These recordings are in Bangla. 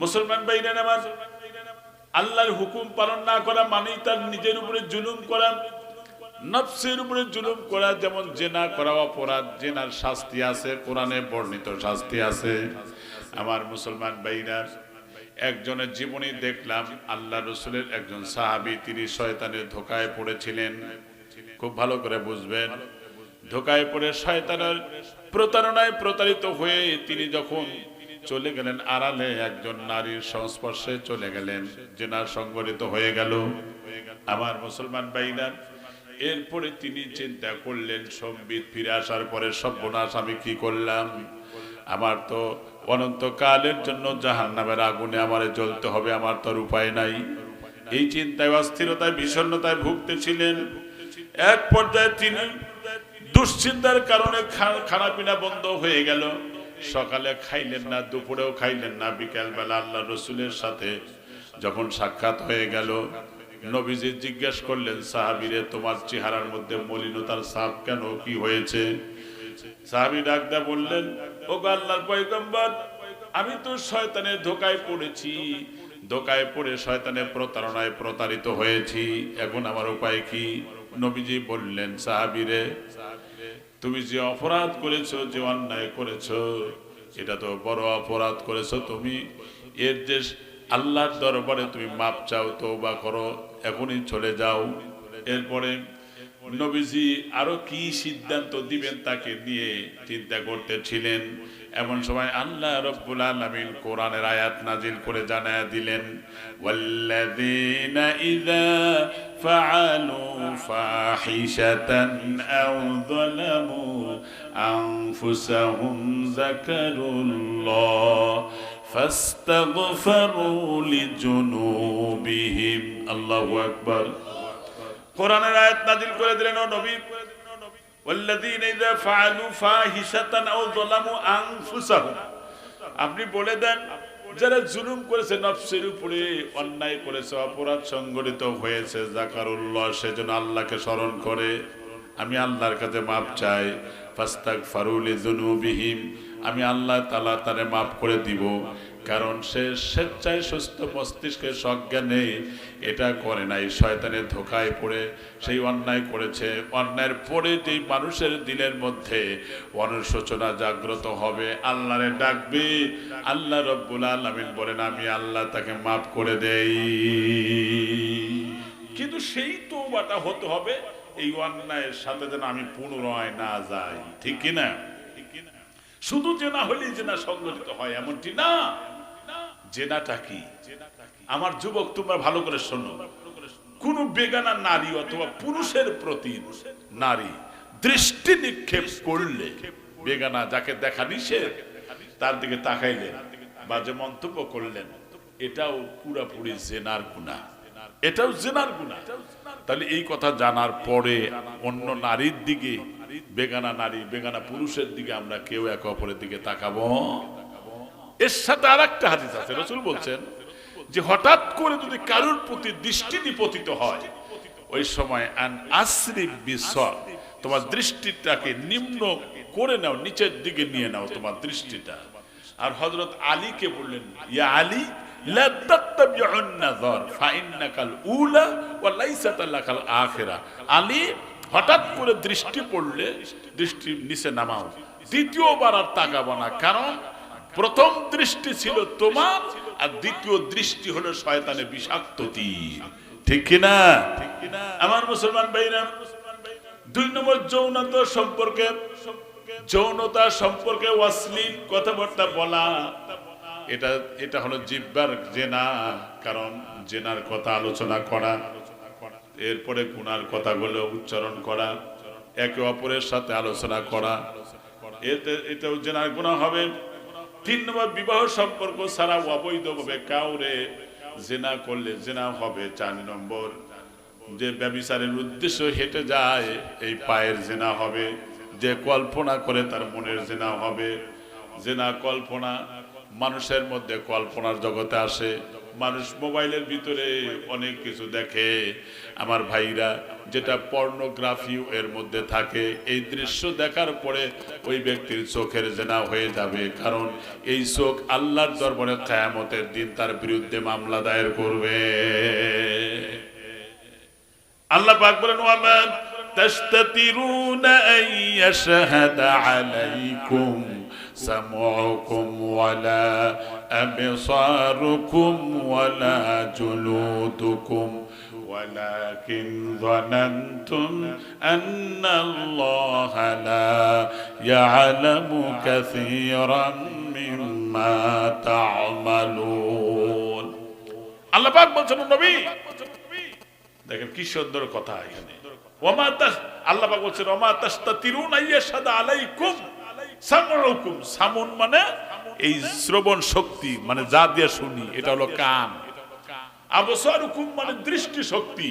মুসলমান ভাইরা আমার, আল্লাহর হুকুম পালন না করা মানেই তার নিজের উপরে জুলুম করা, নফসের উপরে জুলুম করা। যেমন জেনা করা অপরাধ, জেনার শাস্তি আছে, কোরআনে বর্ণিত শাস্তি আছে। আমার মুসলমান ভাইরা, একজনের জীবনী দেখলাম, আল্লাহ রসুলের একজন সাহাবী, তিনি শয়তানের ধোঁকায় পড়েছিলেন। খুব ভালো করে বুঝবেন, ধোঁকায় পড়ে শয়তানের প্রতারণায় প্রতারিত হয়ে তিনি যখন চলে গেলেন আড়ালে, একজন নারীর সংস্পর্শে চলে গেলেন, জেনার সংগঠিত হয়ে গেল। আমার মুসলমান ভাইরা, এরপরে তিনি চিন্তা করলেন, সম্বিত ফিরে আসার পরে সর্বনাশ, আমি কি করলাম? আমার তো অনন্তকালের জন্য জাহান্নামের আগুনে আমারে জ্বলতে হবে, আমার তো উপায় নাই। এই চিন্তায়, অস্থিরতায়, বিষণ্ণতায় ভুগতেছিলেন। এক পর্যায়ে তিনি দুশ্চিন্তার কারণে খানা পিনা বন্ধ হয়ে গেল। সকালে খাইলেন না, দুপুরেও খাইলেন না। বিকেল বেলা আল্লাহ রসুলের সাথে যখন সাক্ষাৎ হয়ে গেল, নবীজি জিজ্ঞেস করলেন, সাহাবীরে, তোমার চেহারার মধ্যে মলিনতার ছাপ কেন, কি হয়েছে? সাহাবী ডাক দিয়ে বললেন, ও আল্লাহর পয়গম্বর, আমি তো শয়তানের ধোঁকায় পড়েছি, ধোঁকায় পড়ে শয়তানের প্রতারণায় প্রতারিত হয়েছি, এখন আমার উপায় কি? নবীজি বললেন, সাহাবীরে, তুমি যে অপরাধ করেছো, যে অন্যায় করেছো, এটা তো বড় অপরাধ করেছো তুমি। এর যে আল্লাহর দরবারে তুমি মাপ চাও, তওবা করো, এখনই চলে যাও। এরপরে নবীজি আরো কি সিদ্ধান্ত দিবেন তাকে নিয়ে চিন্তা করতেছিলেন। এমন সময় আল্লাহ রাব্বুল আলামিন কোরআনের আয়াত নাজিল করে জানায়া দিলেন, ওয়াল্লাযীনা ইযা ফাআলু ফাহিশাতান আও যালামু আনফুসাহুম যাকারুল্লাহ ফাস্তাগফারু লিজুনুবিহিম। আল্লাহু আকবার। কোরআনের আয়াত নাযিল করে দিলেন, ও নবী, ওয়াল্লাযীনা ইযা ফাআলু ফাহিশাতান আও যালামু আনফুসাহুম, আপনি বলে দেন, যারা জুলুম করেছে, নফসের উপরে অন্যায় করেছে, অপরাধ সংগঠিত হয়েছে, যাকারুল্লাহ, সেজন্য আল্লাহকে স্মরণ করে, আমি আল্লাহর কাছে মাপ চাই, ফাস্তাগফারু লিযুনুবিহিম, আমি আল্লাহ তাআলা তারে মাফ করে দিব। কারণ সে স্বেচ্ছায় সুস্থ মস্তিষ্কে সজ্ঞানে এটা করে নাই, শয়তানের ধোঁকায় পড়ে সেই অন্যায় করেছে। অন্যায়ের পরে যেই মানুষের দিলের মধ্যে অনুশোচনা জাগ্রত হবে, আল্লাহরে ডাকবে, আল্লাহ রাব্বুল আলামিন বলেন, আমি আল্লাহ তাকে মাফ করে দেই। কিন্তু সেই তওবাটা হতে হবে এই অন্যায়ের সাথে যেন আমি পুনরায় না যাই, ঠিক কিনা? শুধু জেনা হলেই জেনা সংগঠিত হয় এমনটি না। জেনাটা কি? আমার যুবক, তোমরা ভালো করে শোনো, কোন বেগানা নারী অথবা পুরুষের প্রতি নারী দৃষ্টি নিক্ষেপ করলে, বেগানা যাকে দেখা নিষেধ, তার দিকে তাকাইলেন বা যে মন্তব্য করলেন, এটাও পুরাপুরি জেনার গুনাহ, এটাও জেনার গুনাহ। তাহলে এই কথা জানার পরে অন্য নারীর দিকে, বেগানা নারী, বেগানা পুরুষের দিকে আমরা কেউ একে অপরের দিকে তাকাবো? এর সাথে আরেকটা হাদিস আছে, রাসূল বলছেন যে হঠাৎ করে যদি কারোর প্রতি দৃষ্টি নিপতিত হয়, ওই সময় আন আসরিব বিসর, তোমার দৃষ্টিটাকে নিম্ন করে নাও, নিচের দিকে নিয়ে নাও তোমার দৃষ্টিটা। আর হযরত আলীকে বললেন, ইয়া আলী, লা তাত্তাবিউন নাযার ফাইন্নাকাল উলা ওয়া লাইসাত লাকাল আখিরা। আলী, হঠাৎ করে দৃষ্টি পড়লে দৃষ্টি নিচে নামাও, দ্বিতীয়বার আর তাকাবো না, কারণ প্রথম দৃষ্টি ছিল তোমার, আর দ্বিতীয় দৃষ্টি হলো শয়তানের বিষাক্ত তীর, ঠিক কিনা? আমার মুসলমান ভাইরা, 2 নম্বর যৌনতা সম্পর্কে অশ্লীল কথাবার্তা বলা, এটা হলো জিহ্বার জেনা। কারণ জেনার কথা আলোচনা করা, এরপরে গুনার কথাগুলো উচ্চারণ করা, একে অপরের সাথে আলোচনা করা, এটাও জেনার গুনাহ হবে। 3 নম্বর, বিবাহ সম্পর্ক ছাড়া অবৈধভাবে কাউরে জেনা করলে জেনা হবে। 4 নম্বর, যে ব্যভিচারের উদ্দেশ্য হেঁটে যায়, এই পায়ের জেনা হবে। যে কল্পনা করে তার মনের জেনা হবে। জেনা কল্পনা, মানুষের মধ্যে কল্পনার জগতে আসে, মানুষ মোবাইলের ভিতরে অনেক কিছু দেখে। আমার ভাইরা, যেটা পর্নোগ্রাফি এর মধ্যে থাকে, এই দৃশ্য দেখার পরে ওই ব্যক্তির চোখের জেনা হয়ে যাবে, কারণ এই চোখ আল্লাহর দরবারে কিয়ামতের দিন তার বিরুদ্ধে মামলা দায়ের করবে। আল্লাহ পাক বলেন, ওয়ামা তাস্তাতিরুনা আন ইয়াশহাদা আলাইকুম সামউকুম ওয়ালা আবসারুকুম ওয়ালা জুলুদুকুম ওয়ালাকিন যানানতুম আন্নাল্লাহা লা ইয়ালামু কাসীরাম মিম্মা তা'মালুন। আল্লাহ পাক বলছেন, নবী দেখেন কি সুন্দর কথা এখানে। আল্লাহ পাক বলছেন, ওমা তাস্তাতিরুনা ইয়াশহাদা আলাইকুম সামউকুম। সামুন মানে এই শ্রবণ শক্তি, মানে যা দিয়ে শুনি, এটা হলো কান। আবসারুকুম মানে দৃষ্টি শক্তি,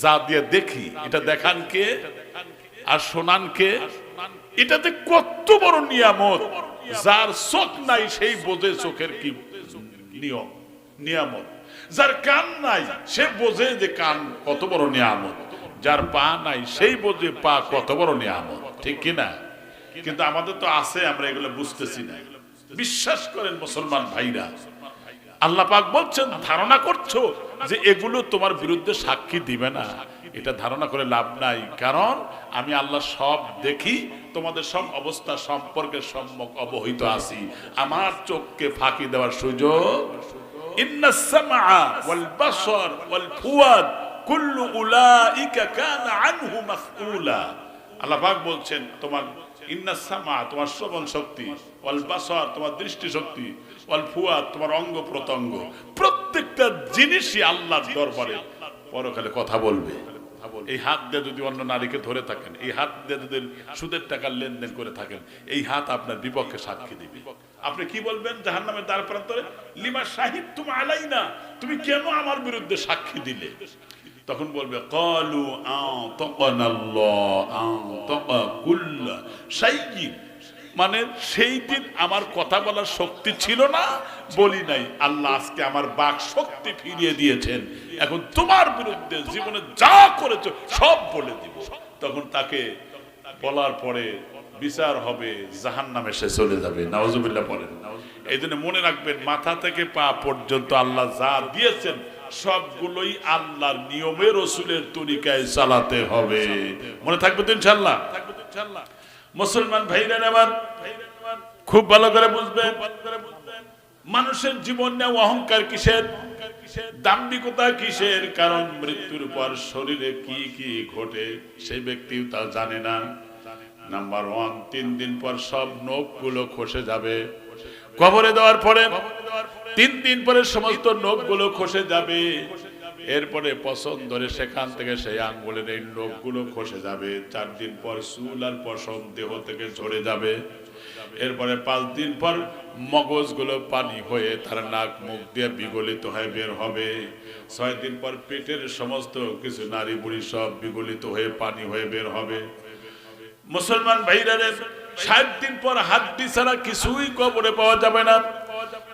যা দিয়ে দেখি, এটা দেখান কে আর শোনান কে। এটাতে কত বড় নিয়ামত। যার চোখ নাই সেই বোঝে চোখের কি নিয়ামত। যার কান নাই সে বোঝে যে কান কত বড় নিয়ামত। যার পা নাই সেই বোঝে পা কত বড় নিয়ামত, ঠিক কিনা? কিন্তু আমাদের তো আছে, আমরা এগুলো বুঝতেছি না। বিশ্বাস করেন মুসলমান ভাইরা, আল্লাহ পাক বলছেন, ধারণা করছো যে এগুলো তোমার বিরুদ্ধে সাক্ষী দিবে না, এটা ধারণা করে লাভ নাই। কারণ আমি আল্লাহ সব দেখি, তোমাদের সব অবস্থা সম্পর্কে সম্যক অবহিত আছি। আমার চোখকে ফাঁকি দেওয়ার সুযোগ ইন্নাস সামআ ওয়াল বাসর ওয়াল ফুয়াদ কুল্লু উলাইকা কানা আনহু মাসউলা। আল্লাহ পাক বলছেন, তোমার ইন্নাস সামআ তোমার শ্রবণ শক্তি, ওয়াল বাসর তোমার দৃষ্টি শক্তি, ওয়াল ফুয়াদ তোমার অঙ্গ প্রত্যঙ্গ, প্রত্যেকটা জিনিসই আল্লাহর দরবারে পরকালে কথা বলবে। এই হাত দিয়ে যদি অন্য নারীকে ধরে থাকেন, এই হাত দিয়ে যদি সুদের টাকার লেনদেন করে থাকেন, এই হাত আপনার বিপক্ষে সাক্ষী দিবে। আপনি কি বলবেন জাহান্নামের দ্বার প্রান্তরে? লিমা শাহিদতুম আলাইনা, তুমি কেন আমার বিরুদ্ধে সাক্ষী দিলে? তখন বলবে ক্বালু আতাকানাল্লাহ আতাকা কুল্লা শাইইন, মানে সেই দিন আমার কথা বলার শক্তি ছিল না, বলি নাই। আল্লাহ আজকে আমার বাক শক্তি ফিরিয়ে দিয়েছেন, এখন তোমার বিরুদ্ধে জীবনে যা করেছো সব বলে দিব। তখন তাকে বলার পরে বিচার হবে, জাহান্নামে সে চলে যাবে। নাউজুবিল্লাহ পড়েন। এই জন্য মনে রাখবেন, মাথা থেকে পা পর্যন্ত আল্লাহ যা দিয়েছেন সবগুলোই আল্লাহর নিয়মে রসুলের তরিকায় চালাতে হবে। মনে থাকবে তো ইনশাআল্লাহ? মুসলমান ভাইরা আমার খুব ভালো করে বুঝবেন, মানুষের জীবন নেওয়া অহংকার কিসের, দাম্ভিকতা কিসের? কারণ মৃত্যুর পর শরীরে কি কি ঘটে সেই ব্যক্তিও তা জানে না। নাম্বার 1, 3 দিন পর সব নখগুলো খসে যাবে। কবরে দেওয়ার পরে 3 দিন পরে সমস্ত নখগুলো খসে যাবে। এরপরে পছন্দ ধরে সেখান থেকে সেই আঙ্গুলের এই নখগুলো খসে যাবে। 4 দিন পর চুল আর পশম দেহ থেকে ঝরে যাবে। এরপরে 5 দিন পর মগজগুলো পানি হয়ে তার নাক মুখ দিয়ে বিগলিত হয়ে বের হবে। 6 দিন পর পেটের সমস্ত কিছু নাড়ি বুড়ি সব বিগলিত হয়ে পানি হয়ে বের হবে। মুসলমান ভাইরা, 60 দিন পর হাড্ডি ছাড়া কিছুই কবরে পাওয়া যাবে না।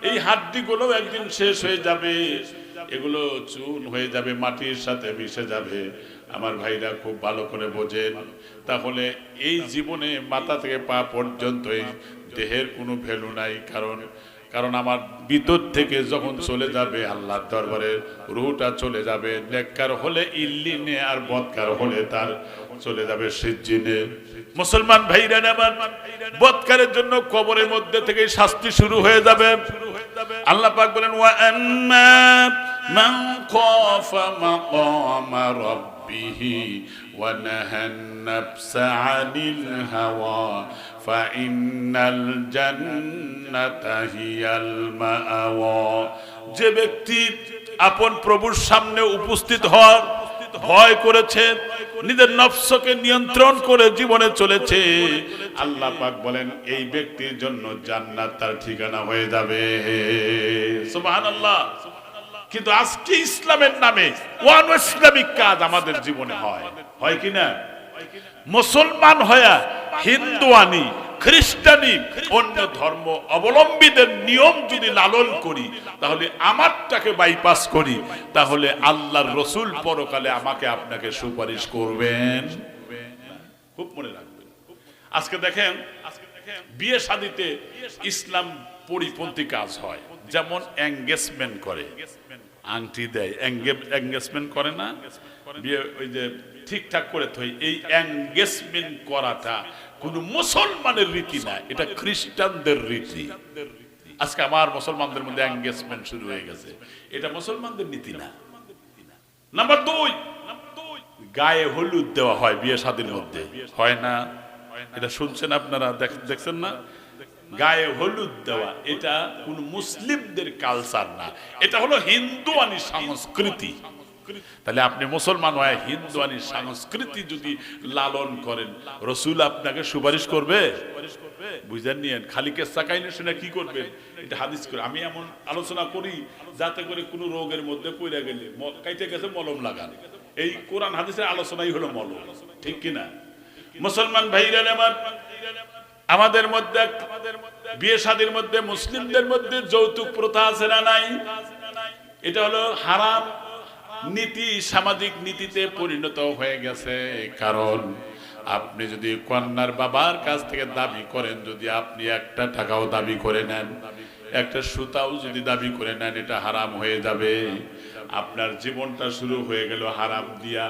এই হাড্ডিগুলো একদিন শেষ হয়ে যাবে, এগুলো চুন হয়ে যাবে, মাটির সাথে মিশে যাবে। আমার ভাইরা খুব ভালো করে বোঝেন, তাহলে এই জীবনে মাথা থেকে পা পর্যন্ত এই দেহের কোনো ভ্যালু নাই। কারণ আমার ভিতর থেকে যখন চলে যাবে আল্লাহর দরবারে, রূহটা চলে যাবে। নেককার হলে ইল্লিনে আর বদকার হলে তার চলে যাবে সিজ্জিনে। মুসলমান ভাইরা আমার, বদকারের জন্য কবরের মধ্যে থেকে শাস্তি শুরু হয়ে যাবে। আল্লাহ পাক বলেন, ওয়া আম্মা মান খাফা মাকামা রাব্বিহি ওয়া নাহান নাফসা আনিল হাওয়া ফাইন্নাল জান্নাতা হিয়াল মাআওয়া। যে ব্যক্তি আপন প্রভুর সামনে উপস্থিত হওয়ার ভয় করেছে, নিজের নফসকে নিয়ন্ত্রণ করে জীবনে চলেছে, আল্লাহ পাক বলেন এই ব্যক্তির জন্য জান্নাত তার ঠিকানা হয়ে যাবে। সুবহানাল্লাহ। কিন্তু আজকে ইসলামের নামে অনৈসলামিক কাজ আমাদের জীবনে হয় কি না? মুসলমান হয়া হিন্দুয়ানি, খ্রিস্টানি অন্য ধর্ম অবলম্বীদের নিয়ম যদি লালন করি, তাহলে আমারটাকে বাইপাস করি, তাহলে আল্লাহর রসুল পরকালে আমাকে আপনাকে সুপারিশ করবেন। খুব মনে রাখবেন। আজকে দেখেন বিয়ে শাদীতে ইসলাম পরিপন্থী কাজ হয়, যেমন এঙ্গেজমেন্ট করে, আংটি দেয়, এঙ্গেজমেন্ট করে না, বিয়ে ওই যে ঠিকঠাক করে থই, এই এঙ্গেজমেন্ট করাটা কোন মুসলমানের রীতি না, এটা খ্রিস্টানদের রীতি। আজকে আমার মুসলমানদের মধ্যে এঙ্গেজমেন্ট শুরু হয়ে গেছে, এটা মুসলমানদের নীতি না। নাম্বার 2, গায়ে হলুদ দেওয়া হয় বিয়ে শাদীর মধ্যে, হয় না? এটা শুনছেন আপনারা, দেখছেন না? গায়ে হলুদ দেওয়া এটা কোন মুসলিমদের কালচার না, এটা হলো হিন্দুয়ানি সংস্কৃতি। তাহলে আপনি মুসলমান হয়ে হিন্দুয়ানি সংস্কৃতি যদি লালন করেন, রসুল আপনাকে সুপারিশ করবে? বুঝেন নিয়েন, খালি কেসা কাহিনী শুনে কি করবেন? এটা হাদিস করে আমি এমন আলোচনা করি যাতে করে কোন রোগের মধ্যে পড়ে গেলে কাইতে গেছে মলম লাগান, এই কোরআন হাদিসের আলোচনাই হলো মলম, ঠিক কিনা? মুসলমান ভাইরা আমার, আমাদের মধ্যে বিয়ে শাদীর মধ্যে মুসলিমদের মধ্যে যৌতুক প্রথা আছে না নাই? এটা হলো হারাম নীতি, সামাজিক নীতিতে পরিণত হয়ে গেছে। কারণ আপনি যদি কন্যার বাবার কাছ থেকে দাবি করেন, যদি আপনি একটা টাকাও দাবি করে নেন, একটা সুতাও যদি দাবি করে নেন, এটা হারাম হয়ে যাবে। আপনার জীবনটা শুরু হয়ে গেল হারাম দিয়া।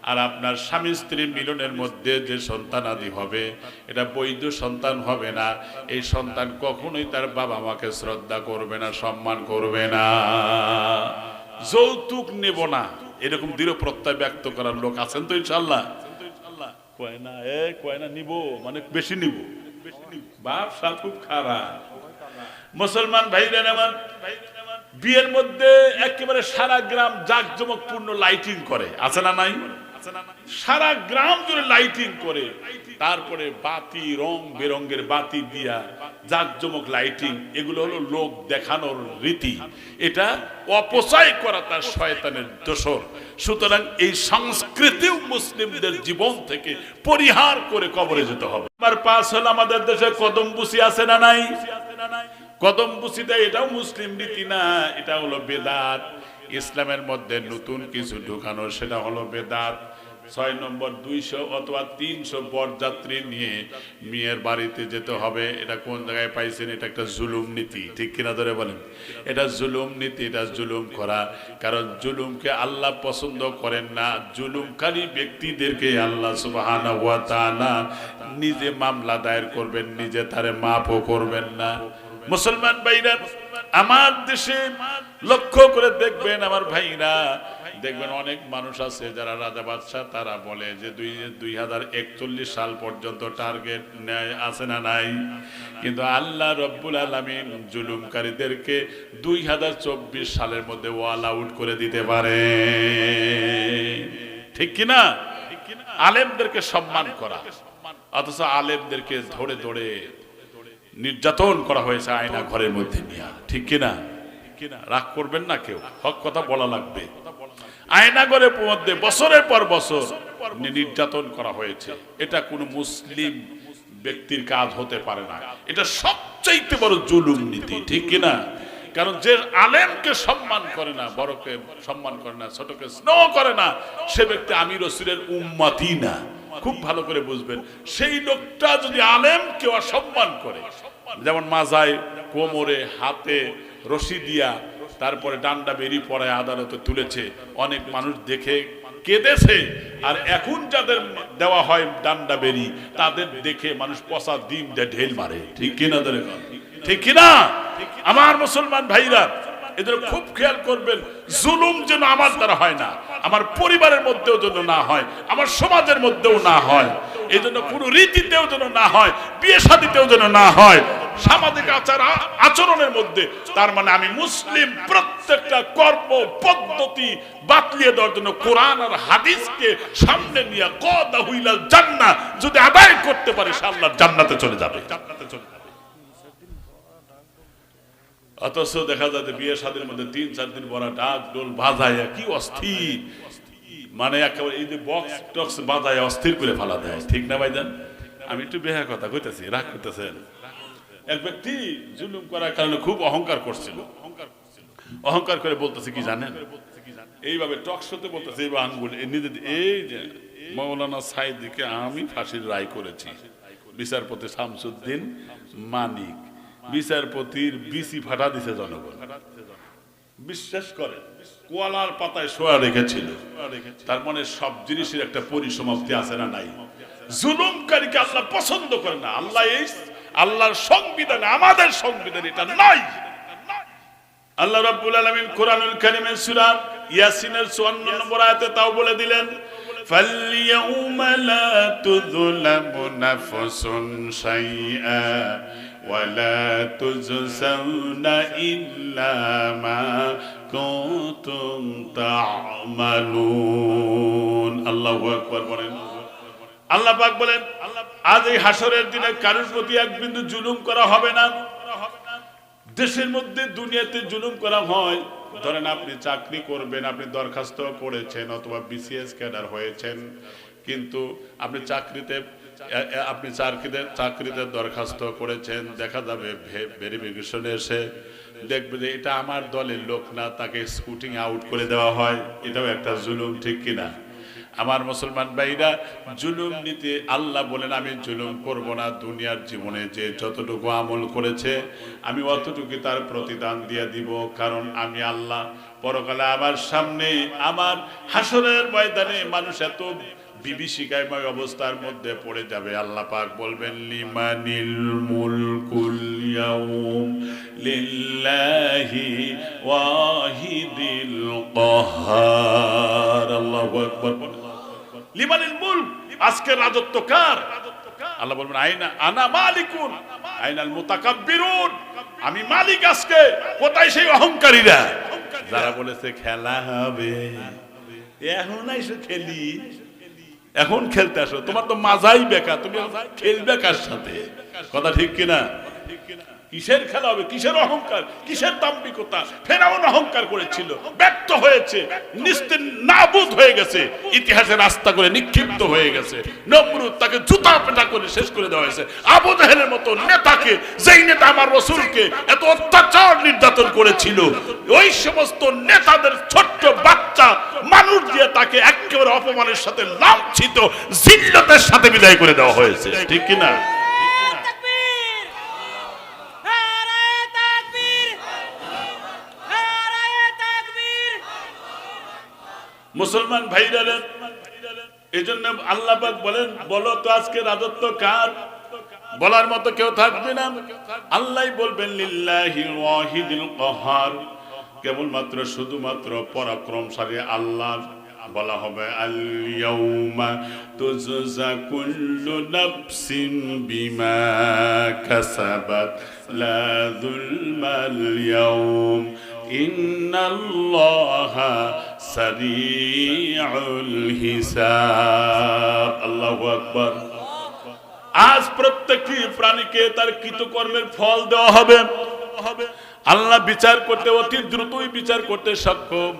আর আপনার স্বামী স্ত্রী মিলনের মধ্যে যে সন্তান আদি হবে, এটা বৈধ সন্তান হবে না। এই সন্তান কখনোই তার বাবা মাকে শ্রদ্ধা করবে না, সম্মান করবে না। যৌতুক নেব না, এরকম দৃঢ় প্রত্যয় ব্যক্ত করার লোক আছেন তো ইনশাআল্লাহ? কয় না নিব মানে বেশি নিব, ব্যবসা খুব খারাপ। মুসলমান ভাইরা আমার, বিয়ের মধ্যে একেবারে সারা গ্রাম জাঁকজমকপূর্ণ লাইটিং করে, আছে না নাই? সারা গ্রাম জুড়ে লাইটিং করে, তারপরে বাতি, রং বেরঙ্গের বাতি দিয়া জাঁকজমক লাইটিং, এগুলো হলো লোক দেখানোর রীতি। এটা অপচয় করা তার শয়তানের দোসর। সুতরাং এই সংস্কৃতিও মুসলিমদের জীবন থেকে পরিহার করে কবরে যেতে হবে। আমার 5 হলো আমাদের দেশে কদমবুসি আছে না নাই? কদমবুসিটা এটাও মুসলিম রীতি না, এটা হলো বেদাত। ইসলামের মধ্যে নতুন কিছু ঢুকানো, সেটা হলো বেদাত। 6 নম্বর 200 অথবা 300 বরযাত্রী নিয়ে মেয়ের বাড়িতে যেতে হবে। এটা কোন জায়গায় পাইছেন? এটা একটা জুলুম নীতি, ঠিক কিনা ধরে বলেন? এটা জুলুম নীতি, এটা জুলুম করা। কারণ জুলুমকে আল্লাহ পছন্দ করেন না। জুলুমকারী ব্যক্তিদেরকে আল্লাহ সুবহানাহু ওয়া তাআলা নিজে মামলা দায়ের করবেন, নিজে তারে মাফও করবেন না। মুসলমান ভাইরা, আমার দেশে লক্ষ্য করে দেখবেন আমার ভাইরা, দেখবেন অনেক মানুষ আছে যারা রাজা বাদশাহ, তারা বলে যে 2041 সাল পর্যন্ত টার্গেট নেয়, আছে না নাই? কিন্তু আল্লাহ রব্বুল আলামিন জুলুমকারীদেরকে 2024 সালের মধ্যে ওয়াল আউট করে দিতে পারে, ঠিক কিনা? আলেমদেরকে সম্মান করা, অথচ আলেমদেরকে ধরে ধরে নির্যাতন করা হয়েছে আয়না ঘরের মধ্যে নিয়ে, ঠিক কিনা? রাগ করবেন না কেউ, হক কথা বলা লাগবে। আয়না ঘরের মধ্যে বছরের পর বছর নির্যাতন করা হয়েছে, এটা কোনো মুসলিম ব্যক্তির কাজ হতে পারে না। এটা সবচাইতে বড় জুলুম নীতি, ঠিক কিনা? কারণ যে আলেমকে সম্মান করে না, বড়কে সম্মান করে না, ছোটকে স্নেহ করে না, সে ব্যক্তি আমি রাসূলের উম্মতই না। খুব ভালো করে বুঝবেন, সেই লোকটা যদি আলেমকে অসম্মান করে, যেমন মাজায়, কোমরে, হাতে রশি দিয়া তারপরে ডান্ডা বেরি পড়ায় আদালতে তুলেছে, অনেক মানুষ দেখে কেঁদেছে। আর এখন যাদের দেওয়া হয় ডান্ডা বেরি, তাদের দেখে মানুষ পচা ডিম দিয়ে ঢেল মারে, ঠিক কিনা? ঠিক কিনা? আমার মুসলমান ভাইরা, এদের খুব খেয়াল করবেন, জুলুম যেন আমার দ্বারা হয় না, আমার পরিবারের মধ্যেও যেন না হয়, আমার সমাজের মধ্যেও না হয়, এই জন্য কোন রীতিতেও যেন না হয়, বিয়ে শাদীতেও যেন না হয়, সামাজিক আচরণের মধ্যে। তার মানে আমি মুসলিম প্রত্যেকটা কর্ম পদ্ধতি বাতলিয়ে দেওয়ার জন্য কোরআন আর হাদিসকে সামনে নিয়ে কদা হুইলাল জান্নাহ যদি আদায় করতে পারে, সে আল্লাহর জান্নাতে চলে যাবে। অথচ দেখা যায় বিয়ে শাদীর মধ্যে 3-4 দিন বড় ডাক ডোল বাজায়, কি অস্থির, মানে একেবারে এই যে বক্স টক্স বাজায় অস্থির করে ফেলা দেয়, ঠিক না ভাইজান? আমি একটু বেহা কথা কইতেছি, রাগ করতেছেন। এক ব্যক্তি জুলুম করার কারণে খুব অহংকার করছিল। অহংকার করে বলতেছে কি জানেন, এইভাবে টক শোতে বলতেছে এই আঙ্গুল এই যে মৌলানা সাইদিকে আমি ফাঁসির রায় করেছি। বিচারপতি শামসুদ্দিন মানিক বিচারপতির বিসি ফাটা দিছে জনগণ। বিশ্বাস করে কোয়ালার পাতায় শোয়া রেখেছিল। তার মানে সব জিনিসের একটা পরিসমাপ্তি আছে না নাই? জুলুমকারীকে আল্লাহ পছন্দ করে না। আল্লাহর সংবিধানে, আমাদের সংবিধানে এটা নাই। আল্লাহ রাব্বুল আলামিন কোরআনুল কারীমের সূরা ইয়াসিনের 54 নম্বর আয়াতে তাও বলে দিলেন, ফালইয়াউমা লা তুযলামু নাফসুন শাইআ ওয়া লা তুজসাউনা ইল্লা মা কুনতুম তা'মালুন। আল্লাহু আকবার বলেন। আল্লাহ পাক বলেন, আজ এই হাসরের দিনে কারোর প্রতি এক বিন্দু জুলুম করা হবে না। দেশের মধ্যে দুনিয়াতে জুলুম করা হয়। ধরেন আপনি চাকরি করবেন, আপনি দরখাস্ত করেছেন অথবা বিসিএস ক্যাডার হয়েছেন, কিন্তু আপনি চাকরিতে দরখাস্ত করেছেন, দেখা যাবে ভেরিফিকেশনে এসে দেখবে যে এটা আমার দলের লোক না, তাকে স্কুটিং আউট করে দেওয়া হয়। এটাও একটা জুলুম, ঠিক কিনা? আমার মুসলমান ভাইরা, জুলুম নীতি আল্লাহ বলেন আমি জুলুম করব না। দুনিয়ার জীবনে যে যতটুকু আমল করেছে আমি অতটুকু তার প্রতিদান দিয়ে দিব, কারণ আমি আল্লাহ। পরকালে আমার সামনে, আমার হাসরের ময়দানে মানুষ এত বিভীষিকাময় অবস্থার মধ্যে পড়ে যাবে। আল্লাহ পাক বলবেন, লিমানিল মুলকুল ইয়াউম লিল্লাহি ওয়াহিদিল কাহ্হার। আল্লাহু আকবার। লিমানিল মুলক, আজকে রাজত্ব কার? আল্লাহ বলবেন, আইনা আনা মালিকুন আইনাল মুতাকাব্বিরুন, আমি মালিক আজকে। কোথায় সেই অহংকারীরা যারা বলেছে খেলা হবে, এখন আইসো খেলি, এখন খেলতে আসো, তোমার তো মাজাই বেকার, তুমি খেলবে কার সাথে? কথা ঠিক কিনা? কিসের খেলা হবে? কিসের অহংকার? কিসের দাম্ভিকতা? ফেরাউন অহংকার করেছিল, ব্যর্থ হয়েছে, নিস্তেজ নাবুদ হয়ে গেছে, ইতিহাসে রাস্তা করে নিক্ষিপ্ত হয়ে গেছে। নমরুদ তাকে জুতা পেটা করে শেষ করে দেওয়া হয়েছে। আবু জাহেলের মতো নেতাকে, যেই নেতা আমার রাসূলকে এত অত্যাচার নির্যাতন করেছিল, ওই সমস্ত নেতাদের ছোট্ট বাচ্চা মানুষ দিয়ে তাকে একেবারে অপমানের সাথে লাঞ্ছিত, জিল্লতের সাথে বিদায় করে দেওয়া হয়েছে, ঠিক কিনা? মুসলমান ভাইরা, এজন্য আল্লাহ পাক বলেন, বলো তো আজকে রাজত্ব কার? বলার মতো কেউ থাকবে না। আল্লাহই বলবেন, লিল্লাহিল ওয়াহিদিল কাহ্হার, কেবলমাত্র শুধুমাত্র পরাক্রমশালী আল্লাহ। বলা হবে, আল ইয়াউমা তুজজা কুল্লু নাফসিন বিমা কাসাবাত লা যুলমাল ইয়াউম ইন্নাল্লাহা সারিউল হিসাব। আল্লাহু আকবার। আজ প্রত্যেকটি প্রাণীকে তার কৃতকর্মের ফল দেওয়া হবে। আল্লাহ বিচার করতে, অতি দ্রুতই বিচার করতে সক্ষম।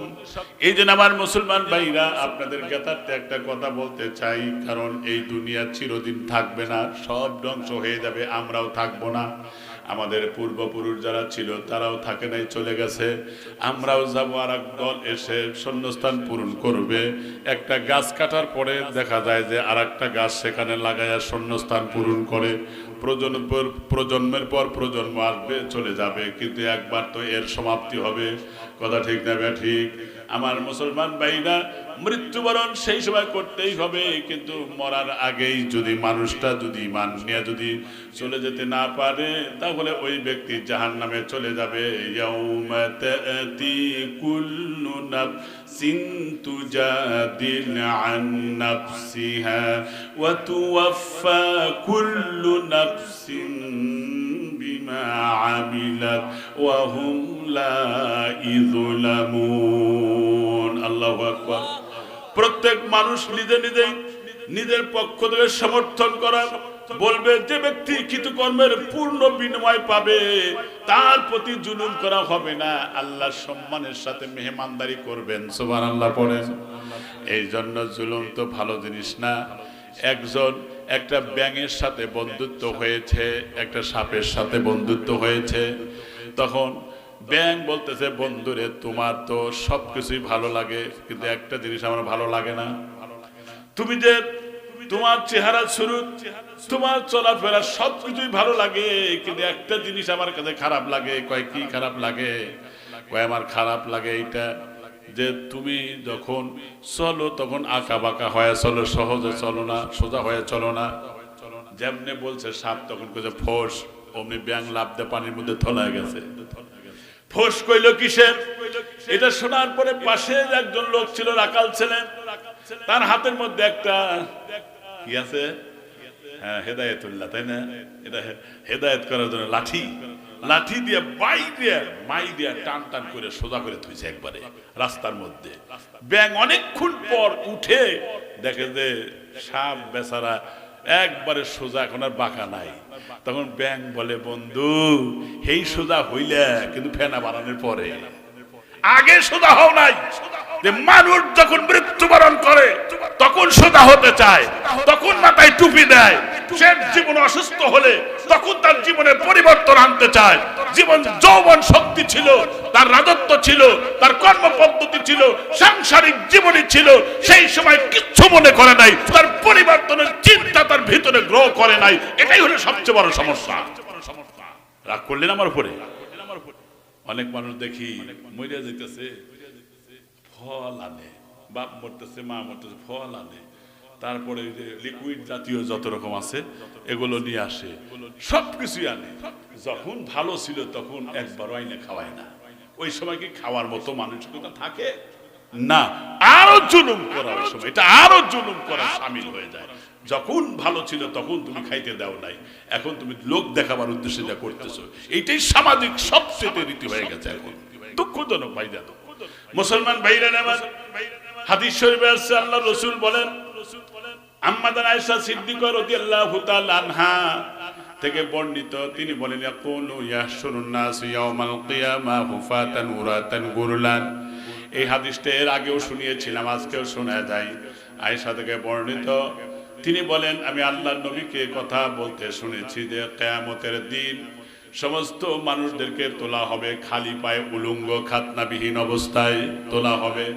এই জন্য আমার মুসলমান ভাইরা, আপনাদের জ্ঞাতার্থে একটা কথা বলতে চাই, কারণ এই দুনিয়া চিরদিন থাকবে না, সব ধ্বংস হয়ে যাবে, আমরাও থাকবো না। আমাদের পূর্বপুরুষ যারা ছিল তারাও থাকে নাই, চলে গেছে। আমরাও যাবো, আর এক দল এসে শূন্যস্থান পূরণ করবে। একটা গাছ কাটার পরে দেখা যায় যে আর একটা গাছ সেখানে লাগাইয়া শূন্যস্থান পূরণ করে। প্রজন্মের পর প্রজন্ম আসবে, চলে যাবে, কিন্তু একবার তো এর সমাপ্তি হবে। কথা ঠিক না ঠিক? আমার মুসলমান ভাইরা, মৃত্যুবরণ সেই সময় করতেই হবে, কিন্তু মরার আগেই যদি মানুষটা যদি ঈমান নিয়ে যদি চলে যেতে না পারে, তাহলে ওই ব্যক্তি জাহান্নামে চলে যাবে। ইয়াউমা তা'তি কুল্লু নাফসিন তুজাদিল আন নাফসিহা ওয়া তুওয়াফফা কুল্লু নাফসিন বিমা আমিলাত ওয়া হুম লা ইযলামুন। আল্লাহু আকবার। প্রত্যেক মানুষ নিজের পক্ষ থেকে সমর্থন করা, বলবে যে ব্যক্তি কৃতকর্মের পূর্ণ বিনিময় পাবে তার প্রতি জুলুম করা হবে না, আল্লাহ সম্মানের সাথে মেহমানদারি করবেন। সুবহানাল্লাহ পড়েন। এই জন্য জুলুম তো ভালো জিনিস না। একজন একটা ব্যাঙের সাথে বন্ধুত্ব হয়েছে, একটা সাপের সাথে বন্ধুত্ব হয়েছে। তখন ব্যাঙ বলতেছে, বন্ধুরে তোমার তো সবকিছুই ভালো লাগে, কিন্তু একটা জিনিস আমার ভালো লাগে না। তুমি যে তোমার চেহারা সুরত, তোমার চলাফেরা সবকিছুই ভালো লাগে, কিন্তু একটা জিনিস আমার কাছে খারাপ লাগে। কয় কি খারাপ লাগে? কয় আমার খারাপ লাগে এইটা যে তুমি যখন চলো তখন আঁকা বাঁকা হয়ে চলো, সহজে চলো না, সোজা হয়ে চলো না। যেমনে বলছে সাপ তখন কইছে ফোস, অমনি ব্যাং লাভ দিয়ে পানির মধ্যে থলায় গেছে। ফোস কইল কিসের? এটা শোনার পরে পাশের একজন লোক ছিল, রাখাল ছিলেন, তার হাতের মধ্যে একটা কি আছে, হ্যাঁ হেদায়েতুল্লাহ, তাই না? এটা হেদায়েত করার জন্য লাঠি, লাঠি দিয়ে মাই দিয়ে টান টান করে সোজা করে থুইছে একবারে রাস্তার মধ্যে। ব্যাঙ অনেকক্ষণ পর উঠে দেখে যে সাপ বেচারা একবারে সোজা, এখন আর বাঁকা নাই। তখন ব্যাঙ বলে, বন্ধু এই সোজা হইলে কিন্তু ফেনা বানানোর পরে, আগে সোজা হও নাই। যে মানুষ যখন মৃত্যুবরণ করে তখন সোজা হতে চায়, তখন মাথায় টুপি দেয়। সে জীবন অসুস্থ হলে তখন তার জীবনে পরিবর্তন আনতে চায়। জীবন যৌবন শক্তি ছিল, তার রাজত্ব ছিল, তার কর্ম পদ্ধতি ছিল, সাংসারিক জীবনী ছিল, সেই সময় কিচ্ছু মনে করে নাই, তার পরিবর্তনের চিন্তা তার ভিতরে গ্রহ করে নাই। এটাই হলো সবচেয়ে বড় সমস্যা। রাগ করলেন আমার উপরে? অনেক মানুষ দেখি মরিয়া যেতেছে, ফল আনে, বাপ মরতেছে, মা মরতেছে, ফল আনে, তারপরে লিকুইড জাতীয় যত রকম আছে এগুলো নিয়ে আসে, সবকিছুই আনে। যখন ভালো ছিল তখন একবারও আইনে খাওয়ায় না। ওই সময় কি খাওয়ার মতো মানসিকতা থাকে না? আরো জুলুম করা, ওই সময় এটা আরো জুলুম করা সামিল হয়ে যায়। যখন ভালো ছিল তখন তুমি খাইতে দাও নাই, এখন তুমি লোক দেখাবার উদ্দেশ্যে যা করতেছো, এইটাই সামাজিক সবচেয়ে রীতি হয়ে গেছে এখন। দুঃখজনক ভাইজান, মুসলমান ভাইরা আমার, হাদিস শরীফে আছে আল্লাহ রাসূল বলেন, আম্মা আয়েশা সিদ্দিকা রাদিয়াল্লাহু তাআলা আনহা থেকে বর্ণিত, তিনি বলেন, ইয়াকুলু ইয়াহশুরুন নাস ইয়াউমাল কিয়ামা হুফাতান উরাতান গুরলান। এই হাদিসটা এর আগেও শুনিয়েছিলাম, আজকেও শোনা যায়। আয়েশা থেকে বর্ণিত, তিনি বলেন, আমি আল্লাহর নবীকে কথা বলতে শুনেছি যে কিয়ামতের দিন সমস্ত মানুষদেরকে তোলা হবে খালি পায়ে, উলঙ্গ খাতনাবিহীন অবস্থায় তোলা হবে।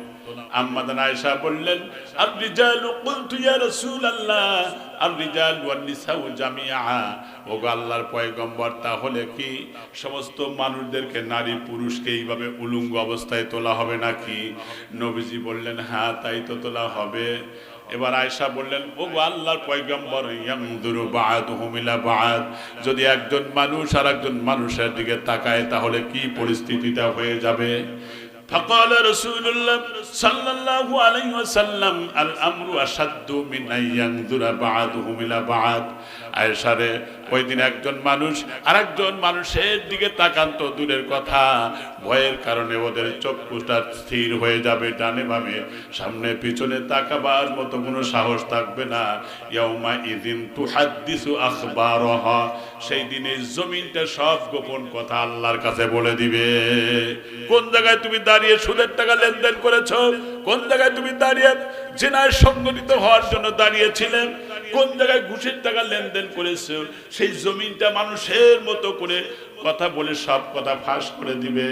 আম্মা আয়েশা বললেন, আর রিজালু, কুলতু ইয়া রাসূলুল্লাহ আর রিজাল ওয়ান নিসাউ জামিআ। ওগো আল্লাহর পয়গম্বর, তাহলে কি সমস্ত মানুষদেরকে, নারী পুরুষকে এইভাবে উলঙ্গ অবস্থায় তোলা হবে নাকি? নবীজি বললেন, হ্যাঁ তাই তো তোলা হবে। এবার আয়েশা বললেন, ওগো আল্লাহর পয়গম্বর, ইয়ানজুরু বা'দুহুম ইলা বা'দ, যদি একজন মানুষ আর একজন মানুষের দিকে তাকায় তাহলে কি পরিস্থিতিটা হয়ে যাবে? فقال رسول الله صلى الله عليه وسلم الامر اشد من ان ينظر بعضهم الى بعض। আয়েশা রে, ওই দিন একজন মানুষ আর একজন মানুষের দিকে তাকান তো দূরের কথা, ভয়ের কারণে ওদের চক্ষুটা স্থির হয়ে যাবে, ডানে বামে সামনে পিছনে তাকাবার মতো কোনো সাহস থাকবে না। ইয়াউমা ইযিন তুহাদ্দিসু আখবারাহা, সেই দিনে জমিনটা সব গোপন কথা আল্লাহর কাছে বলে দিবে। কোন জায়গায় তুমি দাঁড়িয়ে সুদের টাকা লেনদেন করেছো? কোন জায়গায় তুমি দাঁড়িয়ে জিনায় সংগঠিত হওয়ার জন্য দাঁড়িয়েছিলেন? কোন জায়গায় ঘুষের টাকা লেনদেন করেছো? সেই জমিনটা মানুষের মতো করে কথা বলে সব কথা ফাঁস করে দিবে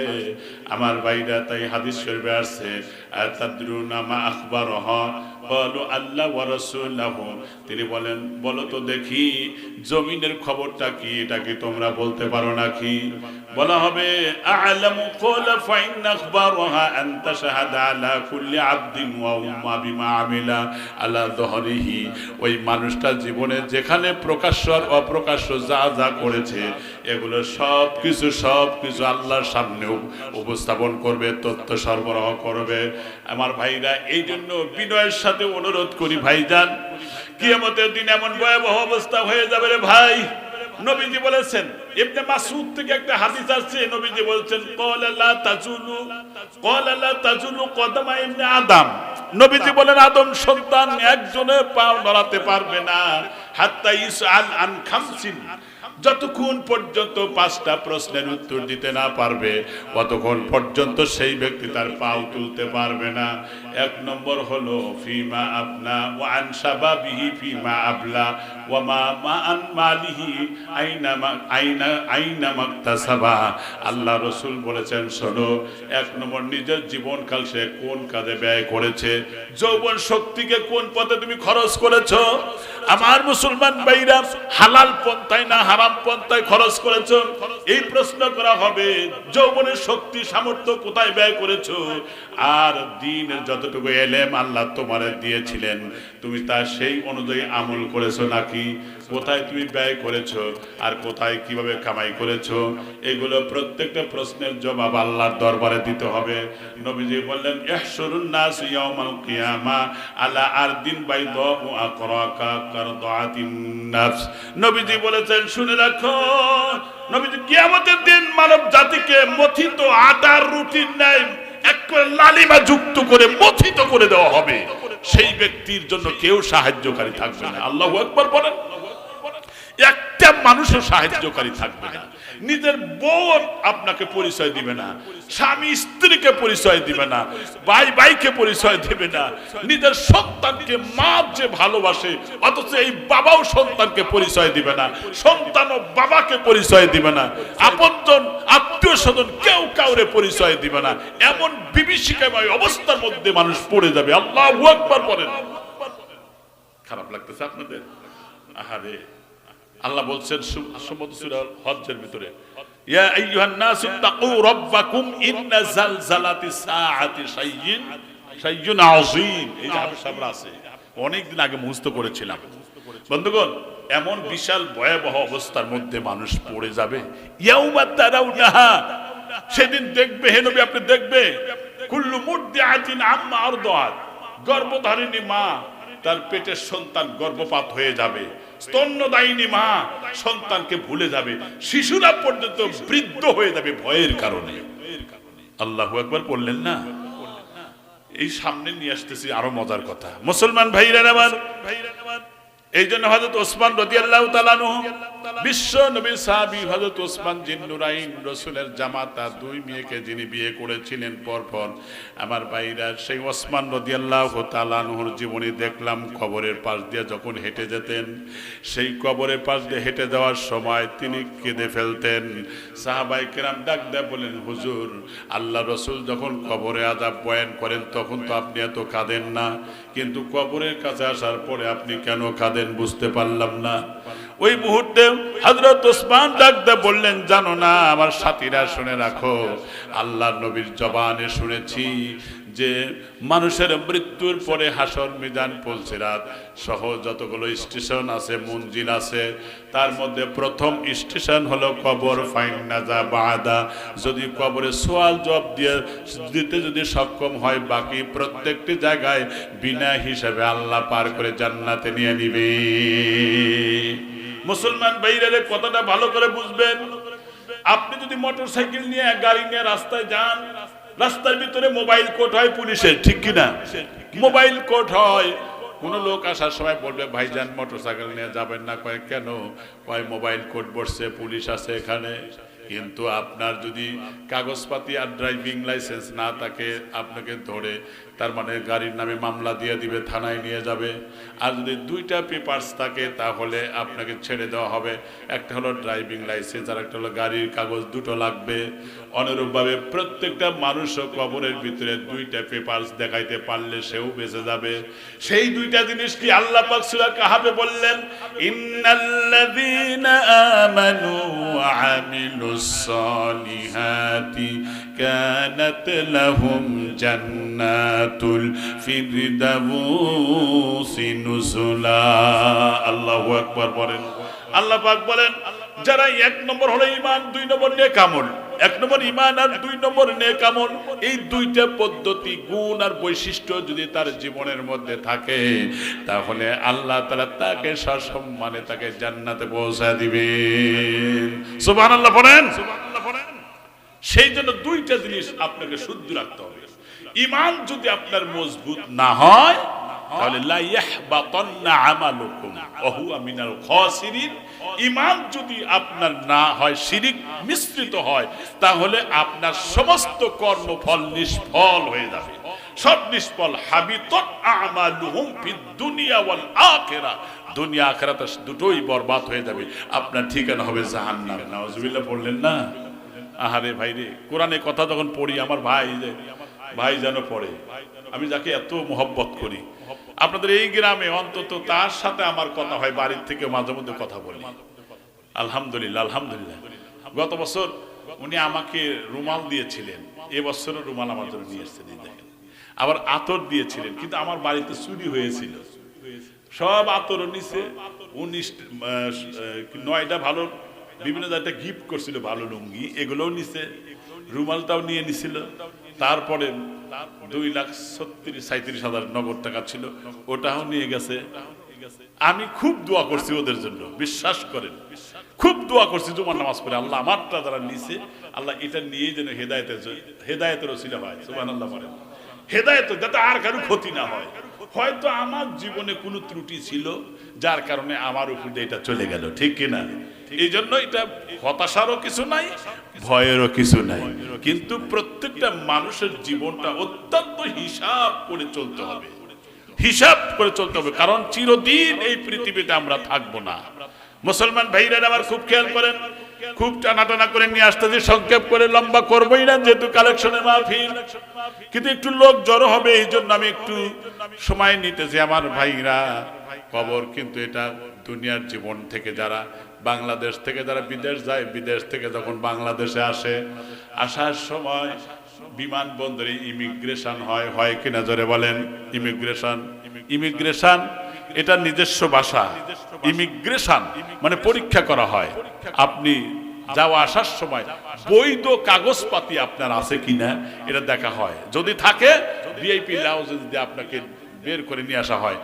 আমার ভাইরা। তাই হাদিস শরীফে আছে, আতাদরুনা মা আখবারহা ক্বালু আল্লাহ ওয়া রাসূলুহু, তিনি বলেন, বলো তো দেখি জমিনের খবরটা কি, এটা কি তোমরা বলতে পারো নাকি? বলা হবে, আ'লামু ক্বালা ফাইন আখবারহা আন তাশহাদা আলা কুল্লি আবদিন ওয়া উম্মা বিমা আমিলা আলা যহরিহি। ওই মানুষটা জীবনে যেখানে প্রকাশ্য আর অপ্রকাশ্য যা যা করেছে এগুলো সবকিছু আল্লাহর সামনে উপস্থাপন করবে, তথ্য সরবরাহ করবে। আমার ভাইরা, এই জন্য বিনয়ের সাথে অনুরোধ করি ভাইজান, কিয়ামতের দিন এমন ভয়াবহ অবস্থা হয়ে যাবে রে ভাই। নবীজি বলেছেন, ইবনে মাসউদ থেকে একটা হাদিস আছে, নবীজি বলেছেন, ক্বালা লা তাজুলু কদমা ইবনে আদম। নবীজি বলেন, আদম সন্তান একজনে পা নড়াতে পারবে না, হাত্তা ইসআল আন খামসিন, যতক্ষণ পর্যন্ত 5টা প্রশ্নের উত্তর দিতে না পারবে ততক্ষণ পর্যন্ত সেই ব্যক্তি তার পাও তুলতে পারবে না। 1 নম্বর হলো ফিমা আপনা ওয়া আন শাবাবিহি ফিমা আবলা ওয়া মা আন মালিহি আইনা মাকতাসাবা। আল্লাহ রাসূল বলেছেন, শোনো, 1 নম্বর নিজের জীবনকাল সে কোন কাজে ব্যয় করেছে, যৌবন শক্তিকে কোন পথে তুমি খরচ করেছো। আমার মুসলমান ভাইরা, হালাল পন্থায় না হারাম পন্থায় খরচ করেছো, এই প্রশ্ন করা হবে। যৌবনের শক্তি সামর্থ্য কোথায় ব্যয় করেছো, আর দ্বীনের যতটুকু ইলম আল্লাহ তোমারে দিয়েছিলেন তুমি তা সেই অনুযায়ী আমল করেছো নাকি, কোথায় তুমি ব্যয় করেছো আর কোথায় কিভাবে কামাই করেছো, এগুলো প্রত্যেকটা প্রশ্নের জবাব আল্লাহর দরবারে দিতে হবে। নবীজি বললেন, ইহশুরুন নাস ইয়াউমাল কিয়ামা আলা আরদিন বাইদাউ আকরাকা কারদাতিন নাফস। নবীজি বলেছেন, শুনে রাখো, নবীজি কিয়ামতের দিন মানব জাতিকে মথিত আটার রুটির ন্যায় একবারে লালিমা যুক্ত করে মথিত করে দেওয়া হবে। সেই ব্যক্তির জন্য কেউ সাহায্যকারী থাকবে না। আল্লাহু আকবার বলেন। একটা মানুষও সাহায্যকারী থাকবে না। নিজের বউ আপনাকে পরিচয় দিবে না, স্বামী স্ত্রীকে পরিচয় দিবে না, ভাই ভাইকে পরিচয় দিবে না, নিজের সন্তানকে মা যে ভালোবাসে অথচ এই বাবাও সন্তানকে পরিচয় দিবে না, সন্তানও বাবাকে পরিচয় দিবে না, আপনজন আত্মীয় স্বজন কেউ কাউরে পরিচয় দিবে না। এমন বিভীষিকাময় অবস্থার মধ্যে মানুষ পড়ে যাবে। আল্লাহু আকবার বলেন। খারাপ লাগতেছে আপনাদের? আহারে, আল্লাহ বলছেন সূরা হজ্জের ভিতরে, ইয়া আইয়ুহান নাসু তাকু রাব্বাকুম ইন্না জালজালাতিস সাআতি শাইউন আযীম। এই যে হাবিব আছে, অনেকদিন আগে মুখস্থ করেছিলাম। বন্ধুগণ, এমন বিশাল ভয়াবহ অবস্থার মধ্যে মানুষ পড়ে যাবে। ইয়াউমা তারাউনাহা, সেদিন দেখবে, হে নবী আপনি দেখবে, কুল্লু মুরদিআতিন আম্মা আরদাত, গর্ভধারিণী মা তার পেটের সন্তান গর্ভপাত হয়ে যাবে, স্তন্যদায়িনী মা সন্তানকে ভুলে যাবে, শিশুরা পর্যন্ত বৃদ্ধ হয়ে যাবে ভয়ের কারণে। আল্লাহু আকবার বললেন না? এই সামনে নিয়ে আসতেছি আরো মজার কথা। মুসলমান ভাইরা আমার, এই জন্য হযরত ওসমান রাদিয়াল্লাহু তাআলা আনহু, বিশ্ব নবীর সাহাবী হযরত ওসমান জিন্নুরাইন, রাসূলের জামাতা, 2 মেয়েকে যিনি বিয়ে করেছিলেন পরপর, আমার ভাইরা, সেই ওসমান রাদিয়াল্লাহু তাআলা আনহুর জীবনী দেখলাম। কবরের পাশ দিয়ে যখন হেঁটে যেতেন, সেই কবরের পাশ দিয়ে হেঁটে যাওয়ার সময় তিনি কেঁদে ফেলতেন। সাহাবায়ে কেরাম ডাক দেয়া বলেন, হুজুর, আল্লাহ রাসূল যখন কবরে আযাব বয়ান করেন তখন তো আপনি এত কাঁদেন না, কিন্তু কবরের কাছে আসার পরে আপনি কেন কাঁদেন বুঝতে পারলাম না। ওই মুহূর্তে হযরত ওসমান ডাক দিয়ে বললেন, জানো না আমার সাথীরা, শুনে রাখো, আল্লাহর নবীর জবানে শুনেছি যে মানুষের মৃত্যুর পরে হাসর, মিজান, পুলসিরাত সহ যতগুলো স্টেশন আছে, মঞ্জিল আছে, তার মধ্যে প্রথম স্টেশন হলো কবর। ফাইন্নাজা বাদা, যদি কবরে সওয়াল জবাব দিতে যদি সক্ষম হয়, বাকি প্রত্যেকটি জায়গায় বিনা হিসাবে আল্লাহ পার করে জান্নাতে নিয়ে নিবে। মুসলমান ভাইরা, কথাটা ভালো করে বুঝবেন। আপনি যদি মোটরসাইকেল নিয়ে, গাড়ি নিয়ে রাস্তায় যান, রাস্তার ভিতরে মোবাইল কোর্ট হয় পুলিশের, ঠিক কিনা? মোবাইল কোর্ট হয়। কোন লোক আসার সময় বলবে, ভাইজান মোটরসাইকেল নিয়ে যাবেন না। কয় কেন? কয় মোবাইল কোর্ট বসছে, পুলিশ আছে এখানে। কিন্তু আপনার যদি কাগজপাতি আর ড্রাইভিং লাইসেন্স না থাকে, আপনাকে ধরে তার মানে গাড়ির নামে মামলা দিয়ে দিবে, থানায় নিয়ে যাবে। আর যদি 2টা পেপারস থাকে তাহলে আপনাকে ছেড়ে দেওয়া হবে। একটা হলো ড্রাইভিং লাইসেন্স আর একটা হলো গাড়ির কাগজ, 2টো লাগবে। অনুরূপভাবে প্রত্যেকটা মানুষও কবরের ভিতরে 2টা পেপারস দেখাইতে পারলে সেও বেঁচে যাবে। সেই 2টা জিনিস কি? আল্লাহ পাক সূরা কাহাফে বললেন, ইন্নাল্লাযীনা আমানু ওয়া আমিলুস সালিহাতি কানাত লাহুম জান্নাতুল ফিরদাউসি নুজুলা। আল্লাহু আকবার বলেন। আল্লাহ পাক বলেন, যারা 1 নম্বর হলো ঈমান, 2 নম্বর নেক আমল। 1 নম্বর ঈমান আর 2 নম্বর নেক আমল, এই 2টা পদ্ধতি, গুণ আর বৈশিষ্ট্য যদি তার জীবনের মধ্যে থাকে, তাহলে আল্লাহ তাআলা তাকে সসম্মানে তাকে জান্নাতে পৌঁছে দিবেন। সুবহানাল্লাহ বলেন। সেই জন্য 2টা জিনিস আপনাকে শুদ্ধ রাখতে হবে। ঈমান যদি আপনার মজবুত না হয়, তাহলে লা ইয়াহবাতান্না আমালুকুম ওয়া হুয়া মিনাল খাসিরিন। ঈমান যদি আপনার না হয়, শিরক মিশ্রিত হয়, তাহলে আপনার সমস্ত কর্মফল নিষ্ফল হয়ে যাবে, সব নিষ্ফল। হাবিতাত আমালুহুম ফিদ দুনিয়া ওয়াল আখিরা, দুনিয়া আখিরাত দুটোই বরবাদ হয়ে যাবে, আপনার ঠিকানা হবে জাহান্নাম। নাউজুবিল্লাহ বললেন না? আহারে ভাই রে, কোরআনে কথা যখন পড়ি আমার ভাই যেন পড়ে, আমি যাকে এত মোহব্বত করি, আপনাদের এই গ্রামে অন্তত তার সাথে আমার কথা হয়, বাড়ির থেকে মাঝে মধ্যে কথা বলি। আলহামদুলিল্লাহ আলহামদুলিল্লাহ। গত বছর উনি আমাকে রুমাল দিয়েছিলেন, এবছরও রুমাল আমার জন্য নিয়ে এসেছেন, দেখেন। আবার আতর দিয়েছিলেন, কিন্তু আমার বাড়িতে চুরি হয়েছিল, সব আতর নিচে 9টা ভালো বিভিন্ন জায়গায় গিফট করছিল, ভালো লুঙ্গি, এগুলোও নিছে, রুমালটাও নিয়ে নিছিল। তারপরে 2,37,000 নগদ টাকা ছিল, ওটাও নিয়ে গেছে। আমি খুব দোয়া করছি ওদের জন্য, বিশ্বাস করেন, খুব দোয়া করছি জুমার নামাজ পড়ে, আল্লাহ আমারটা যারা নিছে, আল্লাহ এটা নিয়েই যেন হেদায়েতের ওসিলা হয়। সুবহানাল্লাহ বলেন, হেদায়েত যাতে আর কারো ক্ষতি না হয়। হয়তো আমার জীবনে কোনো ত্রুটি ছিল, যার কারণে আমার উপর এটা চলে গেল, ঠিক কিনা? এই জন্য এটা হতাশারও কিছু নাই, ভয়েরও কিছু নাই, কিন্তু প্রত্যেকটা মানুষের জীবনটা অত্যন্ত হিসাব করে চলতে হবে, হিসাব করে চলতে হবে, কারণ চিরদিন এই পৃথিবীতে আমরা থাকবো না। মুসলমান ভাইরা আবার খুব খেয়াল করেন, খুব টানাটানা করে নিয়ে আসতেছি, সংক্ষেপ করে লম্বা করবোই না, যেহেতু কালেকশনের মাহফিল, কিন্তু একটু লোক জড়ো হবে, এই জন্য আমি একটু সময় নিতেছি। আমার ভাইরা, কবর কিন্তু এটা দুনিয়ার জীবন থেকে যারা বাংলাদেশ থেকে যারা বিদেশ যায়, বিদেশ থেকে যখন বাংলাদেশে আসে, আসার সময় বিমানবন্দরে ইমিগ্রেশন হয় কিনা জোরে বলেন? ইমিগ্রেশন এটা নিজস্ব ভাষা। ইমিগ্রেশন মানে পরীক্ষা করা হয়, আপনি যাওয়া আসার সময় বৈধ কাগজপাতি আপনার আছে কিনা এটা দেখা হয়, যদি থাকে ভিআইপি লাউঞ্জে দিয়ে আপনাকে বের করে নিয়ে আসা হয়।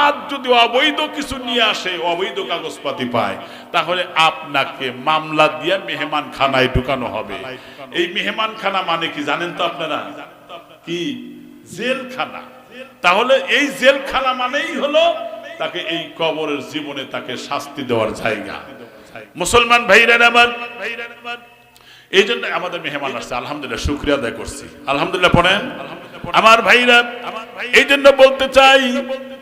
আর যদি অবৈধ কিছু নিয়ে আসে, অবৈধ কাগজপাতি পায়, তাহলে আপনাকে মামলা দিয়ে মেহমান খানায় ঢুকানো হবে। এই মেহমান খানা মানে কি জানেন তো আপনারা? কি? জেলখানা। তাহলে এই জেলখানা মানেই হলো তাকে এই কবরের জীবনে তাকে শাস্তি দেওয়ার জায়গা। মুসলমান ভাইরা আমার, এই জন্য আমাদের মেহমান আসছে, আলহামদুলিল্লাহ, শুকরিয়া আদায় করছি, আলহামদুলিল্লাহ পড়েন আমার ভাইরা। এই জন্য বলতে চাই,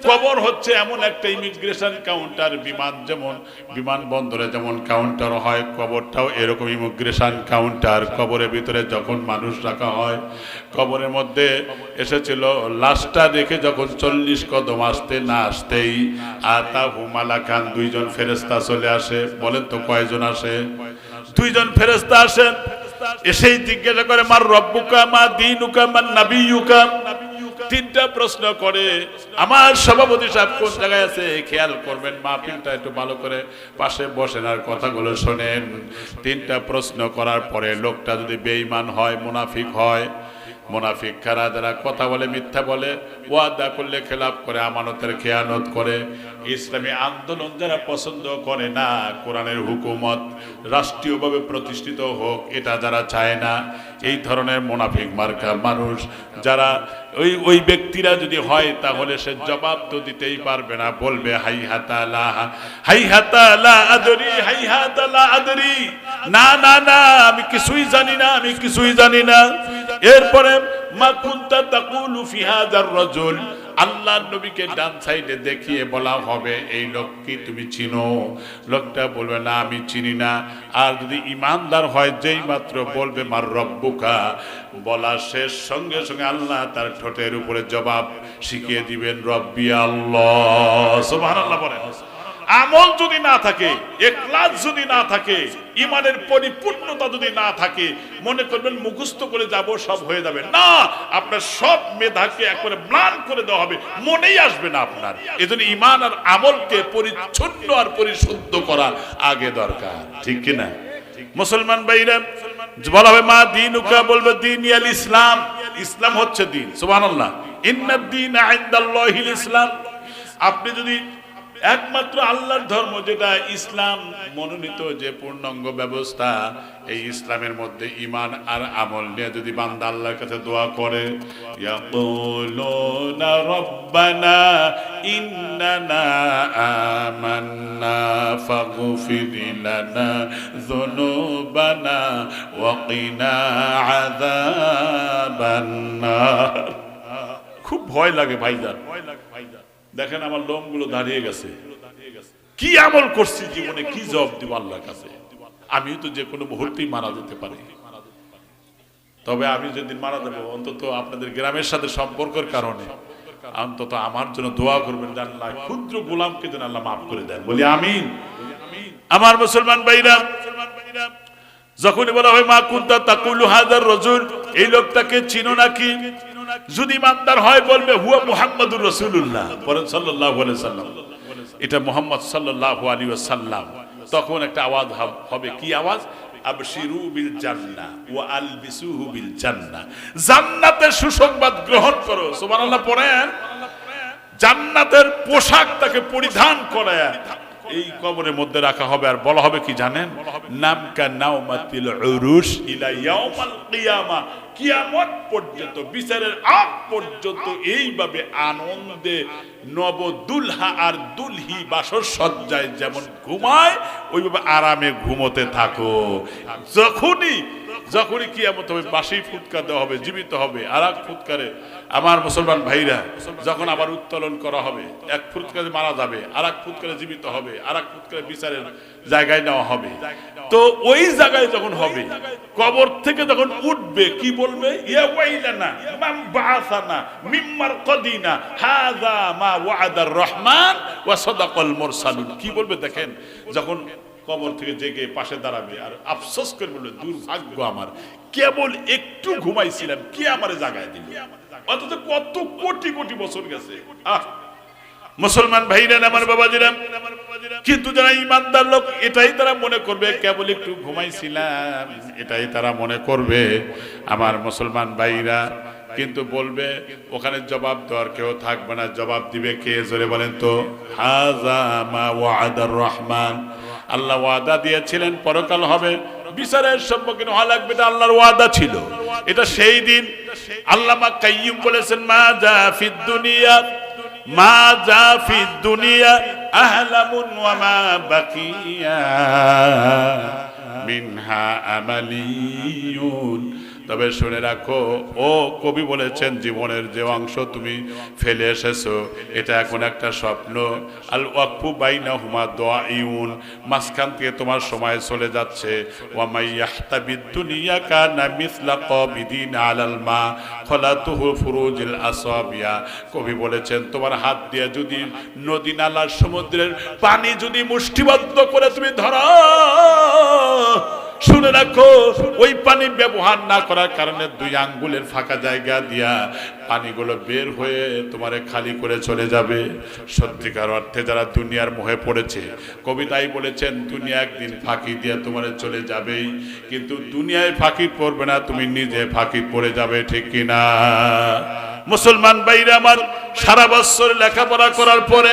কবর হচ্ছে এমন একটা ইমিগ্রেশন কাউন্টার, যেমন বিমানবন্দরে যেমন কাউন্টার হয়, কবরটাও এরকম ইমিগ্রেশন কাউন্টার। কবরের ভিতরে যখন মানুষ রাখা হয়, কবরের মধ্যে এসেছিল লাশটা রেখে যখন 40 কদম আসতে না আসতেই আতাহু মালাকান, 2জন ফেরেশতা চলে আসে। বলেন তো কয়জন আসে? 2জন ফেরেশতা আসেন, এসেই জিজ্ঞাসা করে মার রব্বুকা মা দীনুকা মান নাবিয়ুকা। 3টা প্রশ্ন করে। আমার সভাপতি সাহেব কোন জায়গায় আছে খেয়াল করবেন, মাহফিলটা একটু ভালো করে পাশে বসেন আর কথাগুলো শোনেন। 3টা প্রশ্ন করার পরে লোকটা যদি বেঈমান হয়, মুনাফিক হয়, মুনাফিক কারা? যারা কথা বলে, মিথ্যা বলে, ওয়াদা করলে খেলাপ করে, আমানতের খেয়ানত করে, ইসলামী আন্দোলন যারা পছন্দ করে না, কোরআনের হুকুমত রাষ্ট্রীয়ভাবে প্রতিষ্ঠিত হোক এটা যারা চায় না, এই ধরনের মুনাফিক মার্কা মানুষ যারা, ওই ব্যক্তিরা যদি হয়, তাহলে সে জবাব তো দিতেই পারবে না, বলবে হাইহাতা লা আদরি, হাইহাতা লা আদরি, না না না, আমি কিছুই জানি না, আমি কিছুই জানি না। এরপরে মা কুনতা তাকুলু ফি হাযার রাজুল, আল্লাহর নবীকে ডান সাইডে দেখিয়ে বলা হবে এই লোক কি তুমি চিনো? লোকটা বলবে না আমি চিনি না। আর যদি ইমানদার হয়, যেই মাত্র বলবে মার রব্বুকা, বলা শেষ সঙ্গে সঙ্গে আল্লাহ তার ঠোঁটের উপরে জবাব শিখিয়ে দিবেন, রব্বি আল্লাহ। সুবহানাল্লাহ বলেন। আমল যদি না থাকে, ইখলাস যদি না থাকে, ইমানের পরিপূর্ণতা যদি না থাকে, মনে করবেন মুখস্থ করে যাব সব হয়ে যাবে না, আপনার সব মেধাকে একবারে ম্লান করে দেওয়া হবে, মনেই আসবে না আপনার। এজন্য ইমান আর আমলকে পরিচ্ছন্ন আর পরিশুদ্ধ করা আগে দরকার, ঠিক কি না? মুসলমান ভাইরা, বলা হবে মা দীনুকা, বলবে দ্বীন আল ইসলাম, ইসলাম হচ্ছে দ্বীন। সুবহানাল্লাহ। ইন্নাদ দীনা ইনদাল্লাহিল ইসলাম। আপনি যদি একমাত্র আল্লাহর ধর্ম যেটা ইসলাম মনোনীত যে পূর্ণাঙ্গ ব্যবস্থা, এই ইসলামের মধ্যে ঈমান আর আমল নিয়ে যদি বান্দা আল্লাহর কাছে দোয়া করে, ইয়াকুলুনা রব্বানা ইন্নানা আমান্না ফাগফির লানা যুনুবানা ওয়া কিনা আযাবান নার। খুব ভয় লাগে ভাইজান। দেখেন আমার লোমগুলো দাঁড়িয়ে গেছে। কি আমল করছি জীবনে, কি জবাব দিব আল্লাহর কাছে? আমিও তো যে কোনো মুহূর্তেই মারা যেতে পারি। তবে আমি যেদিন মারা যাবো, অন্তত আপনাদের গ্রামের সাথে সম্পর্কের কারণে অন্তত আমার জন্য দোয়া করবেন, আল্লাহ ক্ষুদ্র গোলামকে যেন আল্লাহ মাফ করে দেন। বলি আমিন। আমার মুসলমান ভাইরা, যখনই বলা হয় মা কুনতা তাকুলু হাযার রাজুল, এই লোকটাকে চিনো নাকি? যদি ইমানদার হয় বলবে হুয়া মুহাম্মাদুর রাসূলুল্লাহ, পরে সাল্লাল্লাহু আলাইহি সাল্লাম, এটা মুহাম্মদ সাল্লাল্লাহু আলাইহি ওয়াসাল্লাম। তখন একটা আওয়াজ হবে, কি আওয়াজ? আবশিরু বিল জান্নাহ ওয়া আলবিসুহু বিল জান্নাহ, জান্নাতের সুসংবাদ গ্রহণ করো। সুবহানাল্লাহ পড়েন। জান্নাতের পোশাক তাকে পরিধান করায়া এই কবরের মধ্যে রাখা হবে। আর বলা হবে কি জানেন? নামকা নাওমাতিল উরুশ ইলা ইয়াউমাল কিয়ামা, কিয়ামত পর্যন্ত, বিচারের আগ পর্যন্ত এইভাবে আনন্দে নবদুলহা আর দুলহি বাসর সজ্জায় যেমন ঘুমায় ওইভাবে আরামে ঘুমোতে থাকো। যখনই কিয়ামত হবে, বাঁশি ফুৎকার দেওয়া হবে, জীবিত হবে। আর এক ফুৎকারে আমার মুসলমান ভাইরা যখন আবার উত্তোলন করা হবে, এক ফুৎকারে মারা যাবে, আর এক ফুৎকারে জীবিত হবে, আর এক ফুৎকারে বিচারের জায়গায় নেওয়া হবে। তো ওই জায়গায় যখন হবে, কবর থেকে যখন উঠবে, কি বলবে? ইয়া ওয়াইলানা মান বাআসানা মিন মারকাদিনা হাযা মা ওয়া'দার রহমান ওয়া সাদাকাল মুরসালুন। কি বলবে দেখেন? যখন কবর থেকে জেগে পাশে দাঁড়াবে আর আফসোস করে বলবে, দুর্ভাগ্য আমার, কেবল একটু ঘুমাইছিলাম, কে আমারে জাগায় দিল? অথচ কত কোটি কোটি বছর গেছে। মুসলমান ভাইরা, আমার বাবাজিরা, কিন্তু যারা ইমানদার লোক এটাই তারা মনে করবে, কেবল একটু ঘুমাইছিলাম, এটাই তারা মনে করবে। আমার মুসলমান ভাইরা কিন্তু বলবে, ওখানে জবাব দেওয়ার কেউ থাকবে না। জবাব দিবে কে? জোরে বলেন তো। হাযা মা ওয়া'দার রহমান, আল্লাহ ওয়াদা দিয়েছিলেন পরকাল হবে, বিচারের সম্মুখীন হওয়া লাগবে, এটা আল্লাহর ওয়াদা ছিল। এটা সেই দিন আল্লামা কাইয়্যিম বলেছেন, মা যা ফিদ দুনিয়া, মা যা ফিদ দুনিয়া আহলামুন ওয়া মা বাকিয়া মিনহা আমালিয়ুন। তবে শুনে রাখো, ও কবি বলেছেন, জীবনের যে অংশ তুমি ফেলে এসেছো এটা এখন একটা স্বপ্ন। আল ওয়াকফু বাইনাহুমা দুআইউন, মাঝখান থেকে তোমার সময় চলে যাচ্ছে। ওয়া মাইয়াহতাবিদ দুনিয়া কানা মিসলা কাবিদিন আলাল মা খলাতুহু ফুরুজিল আসাবিয়া। কবি বলেছেন, তোমার হাত দিয়ে যদি নদী নালার সমুদ্রের পানি যদি মুষ্টিবদ্ধ করে তুমি ধরো, শুনে রাখো, ওই পানি ব্যবহার না করার কারণে দুই আঙ্গুলের ফাঁকা জায়গা দিয়া পানিগুলো বের হয়ে তোমারে খালি করে চলে যাবে। সত্যিকার অর্থে যারা দুনিয়ার মোহে পড়েছে, কবিতাই বলেছেন, দুনিয়া একদিন ফাঁকি দিয়ে তোমারে চলে যাবেই, কিন্তু দুনিয়ায় ফাঁকি পড়বে না, তুমি নিজে ফাঁকি পড়ে যাবে। ঠিক কিনা? মুসলমান ভাইরা আমার, সারা বছর লেখাপড়া করার পরে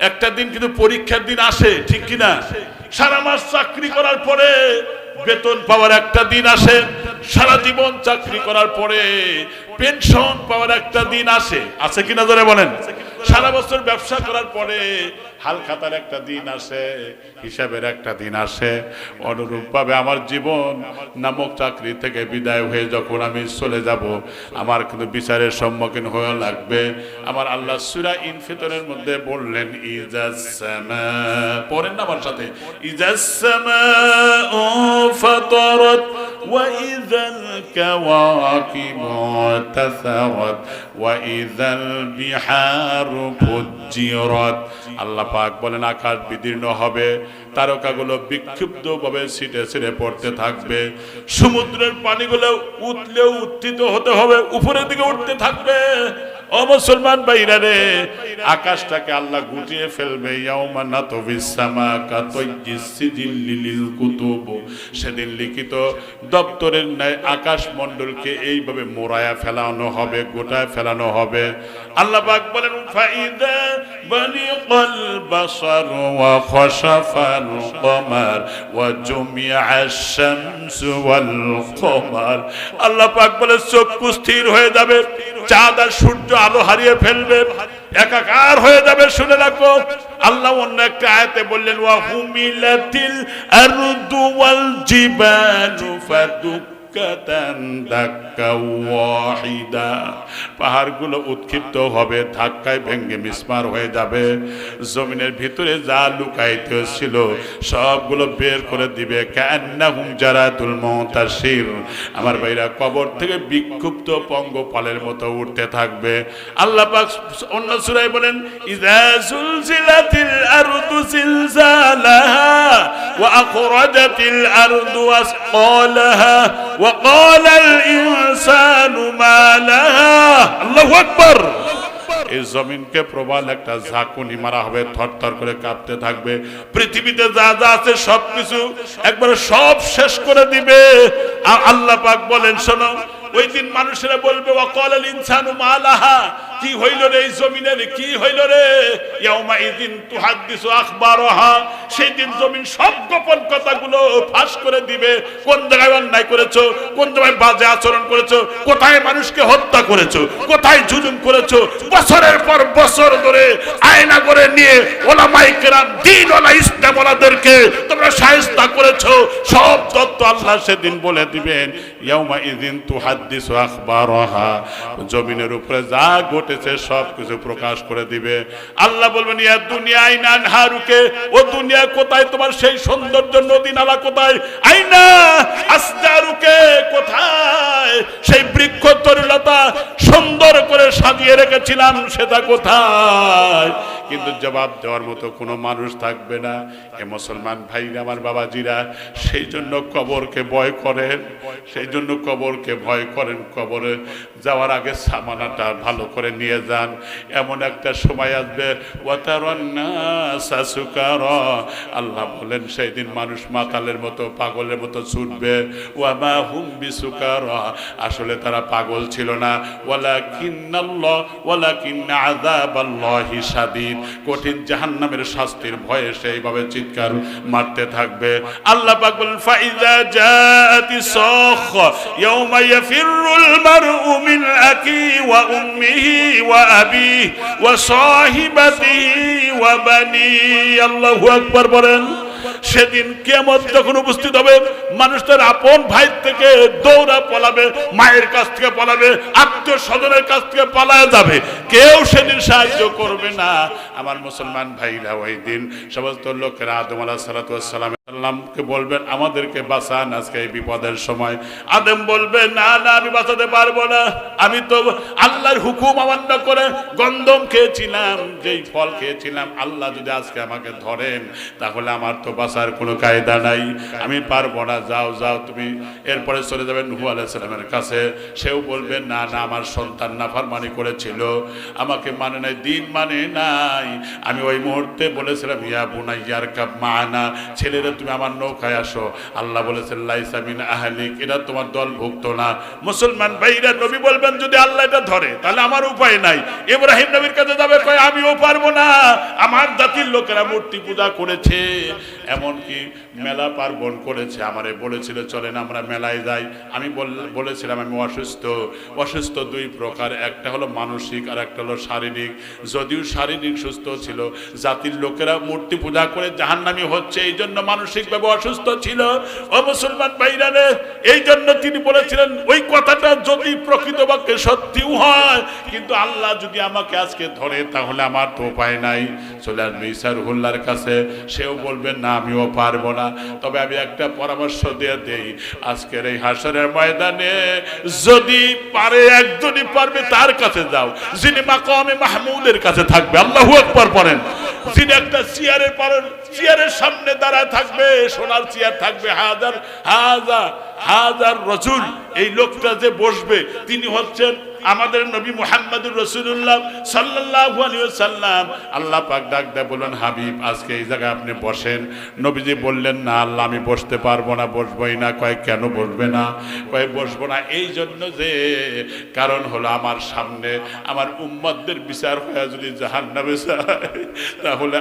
একটা দিন কিন্তু পরীক্ষার দিন আসে, ঠিক কিনা? সারা মাস চাকরি করার পরে বেতন পাওয়ার একটা দিন আসে, সারা জীবন চাকরি করার পরে পেনশন পাওয়ার একটা দিন আসে, আছে কিনা জোরে বলেন? সারা বছর ব্যবসা করার পরে হাল খাতার একটা দিন আসে, হিসাবের একটা দিন আসে। অনুরূপভাবে আমার জীবন নামক চাকরি থেকে বিদায় হয়ে যখন আমি চলে যাব, আমার কিন্তু বিচারের সম্মুখীন হয়ে লাগবে। আমার আল্লাহ সূরা ইনফিতরের মধ্যে বললেন, ইজাস সামা, পড়েন না আমার সাথে, ইজাস সামাউ ফাতারাত ওয়া ইযাল কাওয়াকিবু তাসারাত ওয়া ইযাল বিহারু ফুজ্জিরাত। আল্লাহ পাক বলেন, আকাশ বিদীর্ণ হবে, তারকাগুলো বিক্ষিপ্ত ভাবে ছিটে ছিটে পড়তে থাকবে, সমুদ্রের পানিগুলো উঠলেও উত্থিত হতে হবে, উপরের দিকে উঠতে থাকবে। ও মুসলমান ভাইরা রে, আকাশটাকে আল্লাহ গুটিয়ে ফেলবে। ইয়াউমা নাতবিস সামা কাতাইয়িস সিজিল্লি লিল কুতুব, সেদিন লিখিত দপ্তরের ন্যায় আকাশ মণ্ডলকে এইভাবে মোড়ায়া ফেলানো হবে, গোটায় ফেলানো হবে। আল্লাহ পাক বলেন ফাইদা বানিকাল বাসার ওয়া খাশাফাল কমার ওয়া জুমিআশ শামসু ওয়াল কমার। আল্লাহ পাক বলে চক্ষু স্থির হয়ে যাবে, চাঁদ আর সূর্য আলো হারিয়ে ফেলবে, একাকার হয়ে যাবে। শুনে রাখো, আল্লাহ অন্য একটা আয়াতে বললেন ওয়া হুমিলাতিল আরদু ওয়াল জিবালু ফাদুক্কাতান দাক্কা ওয়াহিদা, পাহাড়গুলো উৎক্ষিপ্ত হবে, ধাক্কায় ভেঙে মিসমার হয়ে যাবে। জমিনের ভিতরে যা লুকায়িত ছিল সবগুলো বের করে দিবে। কান্নাহুম জারাতুল মুতাশির, আমার ভাইরা কবর থেকে বিক্ষুব্ধ পঙ্গপালের মতো উঠতে থাকবে। আল্লাহ পাক অন্য সূরায় বলেন ইযা যুলজিলাতিল আরদু জিলজালাহা ওয়া আখরাজাতিল আরদু আসকালাহা ওয়া ক্বালাল ইনসানু মা লাহা। আল্লাহু আকবার। এই জমিনকে প্রবল একটা ঝাঁকুনি মারা হবে, থরথর করে কাঁপতে থাকবে। পৃথিবীতে যা যা আছে সবকিছু একবারে সব শেষ করে দিবে। আর আল্লাহ পাক বলেন শোনো, ওই দিন মানুষেরা বলবে ওয়াকালাল ইনসানু মা লাহা, কি হইল রে এই জমিনের, কি হইল রে? ইয়াউমা ইযিন তুহাদ্দিসু আখবারাহা, সেই দিন জমিন সব গোপন কথাগুলো ফাঁস করে দিবে। কোন জায়গায় অন্যায় করেছো, কোন জায়গায় বাজে আচরণ করেছো, কোথায় মানুষকে হত্যা করেছো, কোথায় জুলুম করেছো। বছরের পর বছর ধরে আয়না করে নিয়ে ওলামায়ে কেরাম, দ্বীনওয়ালা ইসলামওয়ালাদেরকে তোমরা শায়েস্তা করেছো, সব তথ্য আল্লাহ সেদিন বলে দিবেন। ইয়াউমা ইযিন তুহাদ্দিসু আখবারাহা, জমিনের উপরে যা ঘটেছে সব কিছু প্রকাশ করে দিবে। আল্লাহ বলবেন ইয়া দুনিয়া আইনা আনহারুকে, ও দুনিয়া কোথায় তোমার সেই সৌন্দর্য, নদী নালা কোথায়? আইনা আসদারুকে, কোথায় সেই বৃক্ষ তরুলতা সুন্দর করে সাজিয়ে রেখেছিলাম, সেটা কোথায়? কিন্তু জবাব দেওয়ার মতো কোনো মানুষ থাকবে না। এ মুসলমান ভাইরা, আমার বাবাজিরা, সেই জন্য কবরকে ভয় করেন, সেই জন্য কবরকে ভয় করেন। কবরে যাওয়ার আগে সামানাটা ভালো করে নিয়ে যান। এমন একটা সময় আসবে ওয়াতারান্নাসা সুকারা, আল্লাহ বলেন সেই দিন মানুষ মাতালের মতো, পাগলের মতো ছুটবে। ওয়ামা হুম বিসুকারা, আসলে তারা পাগল ছিল না। ওয়ালাকিন্না আযাবাল্লাহি শাদীদ, কঠিন জাহান্নামের শাস্তির ভয়ে সেইভাবে চিৎকার মারতে থাকবে। আল্লাহ পাক বলেন ফাইযা জাআতিস সাখা ইয়াওমা ইয়াফিরুল মারউ মিন আকি ওয়া উম্মিহি ওয়া আবিহি ওয়া সাহিবাতিহি ওয়া বানি। আল্লাহু আকবার বলেন। সেদিন কিয়ামত যখন উপস্থিত হবে, মানুষ তার আপন ভাই থেকে দৌড়া পলাবে, মায়ের কাছ থেকে পলাবে, আত্মীয় স্বজনের কাছ থেকে পালায় যাবে, কেউ সেদিন সাহায্য করবে না। আমার মুসলমান ভাইরা, ওই দিন সমস্ত লোকেরা আদম আলাইহিস সালাতু ওয়াস সালামকে বলবেন আমাদেরকে বাঁচান আজকে এই বিপদের সময়। আদম বলবে না না, আমি বাঁচাতে পারবো না, আমি তো আল্লাহর হুকুম অমান্য করে গন্ধম খেয়েছিলাম, যেই ফল খেয়েছিলাম। আল্লাহ যদি আজকে আমাকে ধরেন তাহলে আমার তো বাঁচার কোনো কায়দা নাই, আমি পারবো না, যাও যাও তুমি। এরপরে চলে যাবেন নূহ আলাইহিস সালামের কাছে, সেও বলবে না না, আমার সন্তান নাফরমানি করেছিল, আমাকে মানে নাই, দিন মানে নাই। আমি ওই মুহূর্তে বলেছিলাম ইয়া বুনাইয়া আরকাব মা'ানা, ছেলেরা তুমি আমার নৌকায় আসো। আল্লাহ বলেছেন লাইসা মিন আহলিক, এটা তোমার দলভুক্ত না। মুসলমান ভাইরা, নবী বলবেন যদি আল্লাহ এটা ধরে তাহলে আমার উপায় নাই। ইব্রাহিম নবীর কাছে যাবে, কয় আমিও পারবো না, আমার জাতির লোকেরা মূর্তি পূজা করেছে, এমনকি মেলা পার্বণ করেছে। আমারে বলেছিল চলেন আমরা মেলায় যাই। আমি বলেছিলাম আমি অসুস্থ। অসুস্থ দুই প্রকার, একটা হলো মানসিক আর একটা হলো শারীরিক। যদিও শারীরিক সুস্থ ছিল, জাতির লোকেরা মূর্তি পূজা করে জাহান্নামী হচ্ছে, এই জন্য মানসিকভাবে অসুস্থ ছিল। ও মুসলমান ভাইরা রে, এই জন্য তিনি বলেছিলেন ওই কথাটা যদি প্রকৃত বাক্যে সত্যিও হয়, কিন্তু আল্লাহ যদি আমাকে আজকে ধরে তাহলে আমার তো উপায় নাই। চলে আসবে ঈসা রুহুল্লাহর কাছে, সেও বলবেন না আমিও পারবো না। তবে আমি একটা পরামর্শ দিয়ে দেই, আজকের এই হাসরের ময়দানে যদি পারে, একজনই পারবে, তার কাছে যাও যিনি মাকামে মাহমুদের কাছে থাকবে। আল্লাহু আকবার পড়েন। যিনি একটা চেয়ারের পর চেয়ারের সামনে দাঁড়ায় থাকবে, সোনার চেয়ার থাকবে, হাজার হাজার হাজার রাসূল, এই লোকটা যে বসবে তিনি হচ্ছেন আমাদের নবী মুহাম্মদুর রাসূলুল্লাহ সাল্লাল্লাহু আলাইহি ওয়াসাল্লাম। আল্লাহ পাক ডাক দেয়, বলেন হাবিব আজকে এই জায়গায় আপনি বসেন। নবীজি বললেন, না আল্লাহ আমি বসতে পারবো না, বসবই না। কয় কেন বসবে না? কয় বসবো না এই জন্য যে কারণ হলো আমার সামনে আমার উম্মতদের বিচার হয়ে যদি জাহান্নামে যায় তাহলে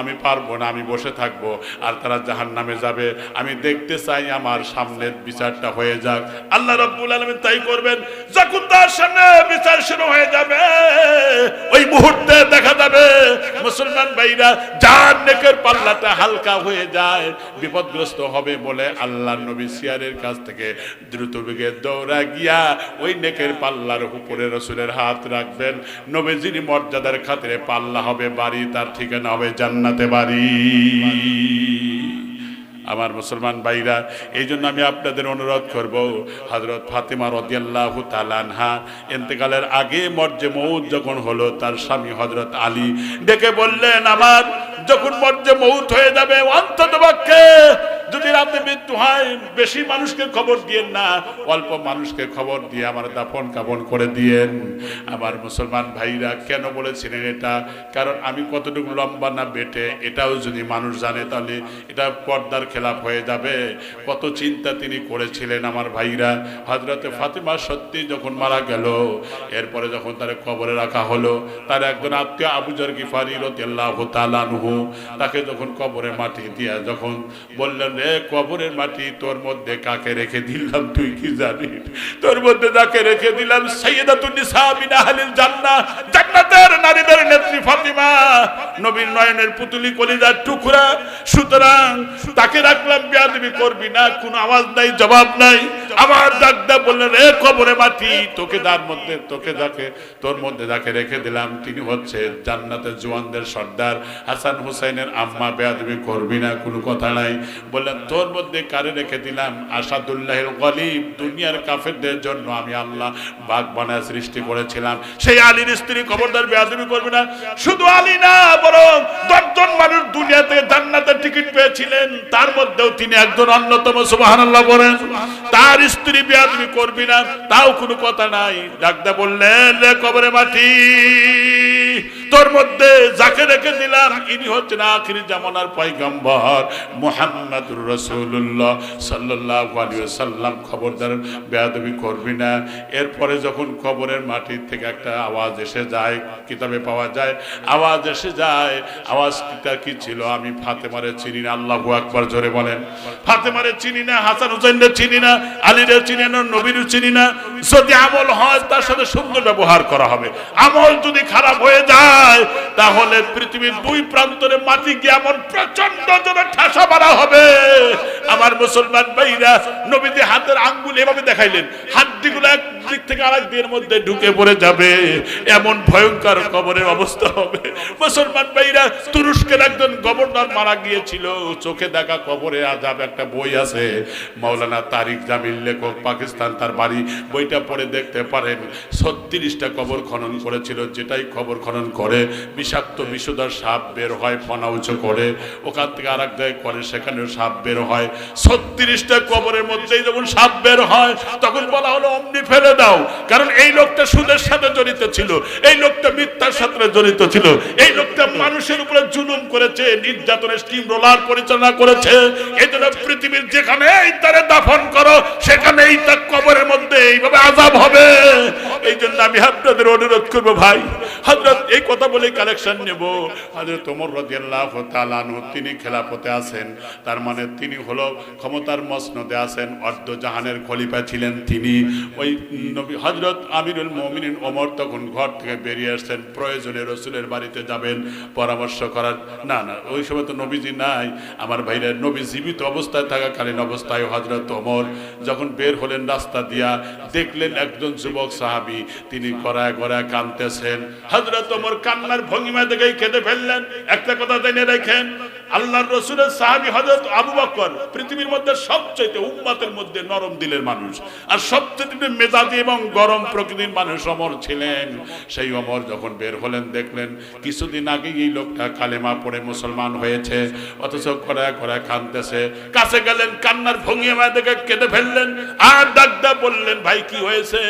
আমি পারবো না, আমি বসে থাকবো আর তারা জাহান্নামে যাবে। আমি দেখতে চাই আমার সামনের বিচারটা হয়ে যাক। আল্লাহ রাব্বুল আলামিন তাই করবেন। যখন তার সামনে বিচার শুরু হয়ে যাবে ওই মুহূর্তে দেখা যাবে মুসলমান ভাইরা যার নেকের পাল্লাটা হালকা হয়ে যায়, বিপদগ্রস্ত হবে বলে আল্লাহর নবী চেয়ারের কাছ থেকে দ্রুত বেগে দৌড়া গিয়া ওই নেকের পাল্লার উপরে রাসূলের হাত রাখবেন। নবীজির মর্যাদার খাতিরে পাল্লা হবে বাড়ি, তার ঠিকানা হবে জান্নাতে বাড়ি। আমার মুসলমান ভাইরা, এই জন্য আমি আপনাদের অনুরোধ করব, হযরত ফাতেমা রাদিয়াল্লাহু তাআলা আনহা ইন্তেকালের আগে মরজে মউত যখন হলো, তার স্বামী হযরত আলী ডেকে বললেন, আমার যখন মরজে মউত হয়ে যাবে অন্ততপক্ষে যদি রাতে মৃত্যু হয় বেশি মানুষকে খবর দিয়েন না, অল্প মানুষকে খবর দিয়ে আমার দাফন কাফন করে দিয়েন। আমার মুসলমান ভাইরা কেন বলেছিলেন এটা? কারণ আমি কতটুকু লম্বা না বেটে এটাও যদি মানুষ জানে তাহলে এটা পর্দার খেলাফ হয়ে যাবে। কত চিন্তা তিনি করেছিলেন আমার ভাইরা। হযরতে ফাতেমা সত্যি যখন মারা গেল, এরপরে যখন তার কবরে রাখা হলো, তার একজন আত্মীয় আবু যর গিফারি রাদিয়াল্লাহু তাআলা আনহু তাকে যখন কবরে মাটি দিয়া যখন বললেন, রে কবরের মাটি তোর মধ্যে কাকে রেখে দিলাম তুই কি জানিস? তোর মধ্যে যাকে রেখে দিলাম সাইয়্যিদাতুন নিসা মিন আহলিল জান্নাহ, জান্নাতের নারীদের নেত্রী ফাতেমা, নবীর নয়নের পুতুলি কলিজার টুকরা। সুতরাং তাকে রাখলাম, বেয়াদবি করবি না। কোনো আওয়াজ নাই, জবাব নাই। আবার ডাকদা বললেন, রে কবরে মাটি তোর মধ্যে যাকে রেখে দিলাম তিনি হচ্ছে জান্নাতের জওয়ানদের সর্দার হাসান হুসাইনের আম্মা, বেয়াদবি করবি না, কোনো কথা নাই। বললেন, তোর মধ্যে কারে রেখে দিলাম? আসাদুল্লাহিল গলিব, দুনিয়ার কাফেরদের জন্য আমি আল্লাহ বাগ বানায় সৃষ্টি করেছিলাম, সেই আলীর স্ত্রী। খবরদার বেয়াদবি করবি না। শুধু আলী না, বরং 10 জন মানুষ দুনিয়াতে জান্নাতের টিকিট পেয়েছিলেন, তার মধ্যেও তিনি একজন অন্যতম। সুবহানাল্লাহ বলেন। তার স্ত্রী বেয়াদবি করবি না, তাও কোনো কথা নাই। ডাকদা বললেন, রে কবরে মাটি তোর মধ্যে যাকে রেখে দিলাম ইনি হচ্ছেন আখির জামানার পয়গম্বর মুহাম্মদুর রাসূলুল্লাহ সাল্লাল্লাহু আলাইহি ওয়াসাল্লাম। খবরদার বেয়াদবি করবি না। এরপরে যখন কবরের মাটি থেকে একটা আওয়াজ এসে যায়, কিতাবে পাওয়া যায়, আওয়াজ এসে যায়। আওয়াজটা কি ছিল? আমি ফাতেমারে চিনি না। আল্লাহু আকবার, জোরে বলেন। ফাতেমারে চিনি না, হাসান হুসাইনরে চিনি না, আলীরে চিনি না, নবীরে চিনি না। যদি আমল হয় তার সাথে সুন্দর ব্যবহার করা হবে। আমল যদি খারাপ হয়ে যায় তাহলে পৃথিবীর 2 প্রান্তরে মাটি গিয়ে এমন প্রচন্ড জোরে ঠাসা মারা হবে। আমার মুসলমান ভাইরা, নবীজি হাতের আঙ্গুল এভাবে দেখাইলেন, হাড্ডিগুলো এক দিক থেকে আরেক দিকের মধ্যে ঢুকে পড়ে যাবে, এমন ভয়ঙ্কর কবরের অবস্থা হবে। মুসলমান ভাইরা, তুরস্কের একজন গভর্নর মারা গিয়েছিল, চোখে দেখা কবরে আযাব একটা বই আছে, মাওলানা তারিক জামিল লেখক, পাকিস্তান তার বাড়ি। বইটা পড়ে দেখতে পারেন। 36টা কবর খনন করেছিল, যেটাই কবর খনন করে বিষাক্ত বিষধর সাপ বের হয়, ফনা উঁচু করে, ওখান থেকে আরেক জায়গায় করে, সেখানেও সাপ বের হয়। 36টা কবরের মধ্যেই যখন সাপ বের হয় তখন বলা হলো অমনি ফেলে দাও, কারণ এই লোকটা সুদের সাথে জড়িত ছিল, এই লোকটা মিথ্যার সাথে জড়িত ছিল, এই লোকটা মানুষের উপরে জুলুম করেছে, নির্যাতনের স্টিম রোলার পরিচালনা করেছে। এই জন্য পৃথিবীর যেখানেই তারে দাফন করো সেখানেই তার কবরের মধ্যে এইভাবে আযাব হবে। এই জন্য আমি আপনাদের অনুরোধ করবো ভাই, হযরত এই কথা বলে কালেকশন নেব। হযরত ওমর রাদিয়াল্লাহু তাআলা আনহু তিনি খেলাফতে আছেন, তার মানে তিনি হলো ক্ষমতার মসনদে আছেন, অর্ধ জাহানের খলিফা ছিলেন তিনি। ওই নবী হযরত আমিরুল মুমিনিন ওমর তখন ঘর থেকে বেরিয়ে আসছেন, প্রয়োজনে রাসূলের বাড়িতে যাবেন পরামর্শ করার। না না, ওই সময় তো নবীজি নাই আমার ভাইরা। নবী জীবিত অবস্থায় থাকাকালীন অবস্থায় হযরত ওমর যখন বের হলেন রাস্তা দিয়া, দেখলেন একজন যুবক সাহাবী তিনি গড়ায় গড়ায় কাঁদতেছেন। হযরত ওমর কান্নার ভঙ্গিমা দেখেই কেঁদে ফেললেন। একটা কথা জেনে রাখেন, আল্লাহর রাসূলের সাহাবী হযরত আবু বকর পৃথিবীর মধ্যে সবচেয়ে উম্মতের মধ্যে নরম দিলের মানুষ, আর সবচেয়ে মেজাজি এবং গরম প্রকৃতির মানুষ ওমর ছিলেন। সেই ওমর যখন বের হলেন দেখলেন কিছুদিন আগে এই লোকটা কালেমা পড়ে মুসলমান হয়েছে, অথচ কড়ায় কড়ায় কাঁদতেছে। কাছে গেলেন, কান্নার ভঙ্গিমা দেখে কেঁদে ফেললেন, আর ডাকদা বললেন, ভাই কি হয়েছে?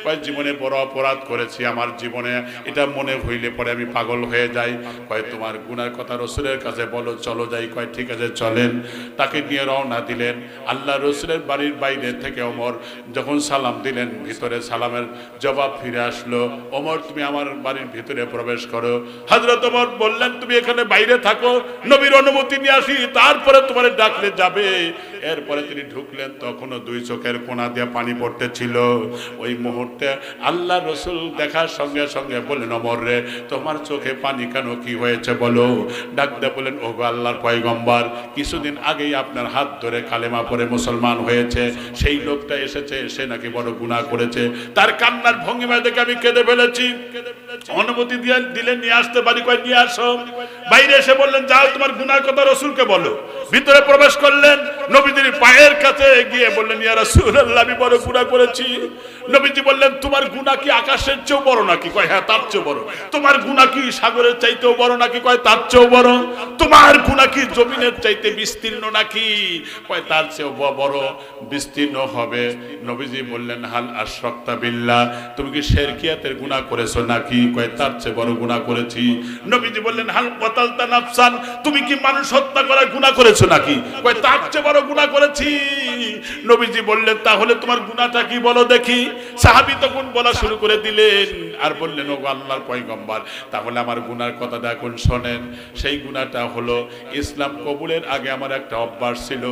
কয় জীবনে বড় অপরাধ করেছি, আমার জীবনে এটা মনে হইলে পরে আমি পাগল হয়ে যাই। কয় তোমার গুনার কথা রাসূলের কাছে বলো, চলো যাই। কয় ঠিক আছে চলেন। তাকে নিয়ে রওনা দিলেন। আল্লাহ রাসূলের বাড়ির বাইরে থেকে ওমর যখন সালাম দিলেন, ভিতরে সালামের জবাব ফিরে আসলো, ওমর তুমি আমার বাড়ির ভিতরে প্রবেশ করো। হযরত ওমর বললেন, তুমি এখানে বাইরে থাকো, নবীর অনুমতি নিয়ে আসি, তারপরে তোমার ডাকলে যাবে। এরপরে তিনি ঢুকলেন, তখনও দুই চোখের কোণা দিয়ে পানি পড়তেছিল। ওই মুহূর্তে আল্লাহ রাসূল দেখার সঙ্গে সঙ্গে বললেন, ওমর রে, তোমার চোখে পানি কেন, কি হয়েছে বলো? ডাকতে বলেন, ওগো আল্লাহর পয়গম্বর, কিছুদিন আগেই আপনার হাত ধরে কালেমা পড়ে মুসলমান হয়েছে, সেই লোকটা এসেছে, সে নাকি বড় গুনাহ করেছে, তার কান্নার ভঙ্গিমা দেখে আমি কেঁদে ফেলেছি। অনুমতি দিয়ে দিলেন, নিয়ে আসতে পারি। কয় নিয়ে আসো। বাইরে এসে বললেন, যাও তোমার গুনার কথা রাসূলকে বলো। ভিতরে প্রবেশ করলেন, নবীজির পায়ের কাছে গিয়ে বললেন, ইয়া রাসূলুল্লাহ, আমি বড় গুনাহ করেছি। নবীজি বললেন, তোমার গুনাহ কি আকাশের চেয়েও বড় নাকি? কয় হ্যাঁ, তার চেয়েও বড়। তোমার গুনাহ কি সাগরের চাইতেও বড় নাকি? কয় তার চেয়েও বড়। তোমার গুনাহ কি জমিনের চাইতে বিস্তীর্ণ নাকি? কয় তার চেয়েও বড় বিস্তীর্ণ হবে। নবীজি বললেন, হাল আশরাকতা বিল্লাহ, তুমি কি শিরকিয়াতের গুনাহ করেছো নাকি? কয় তার চেয়ে বড় গুনাহ করেছি। নবীজি বললেন, হাল কাতালতা নাফসান, তুমি কি মানুষ হত্যা করার গুনাহ করেছো নাকি? কয় তার চেয়ে বড় গুনাহ করেছি। নবীজি বললেন, তাহলে তোমার গুনাহটা কি বলো দেখি। সাহাবী তখন বলা শুরু করে দিলেন, আর বললেন, ওগো আল্লাহর পয়গম্বর, তাহলে আমার গুনার কথাটা এখন শোনেন। সেই গুনাহটা হলো, ইসলাম কবুলের আগে আমার একটা অভ্যাস ছিল,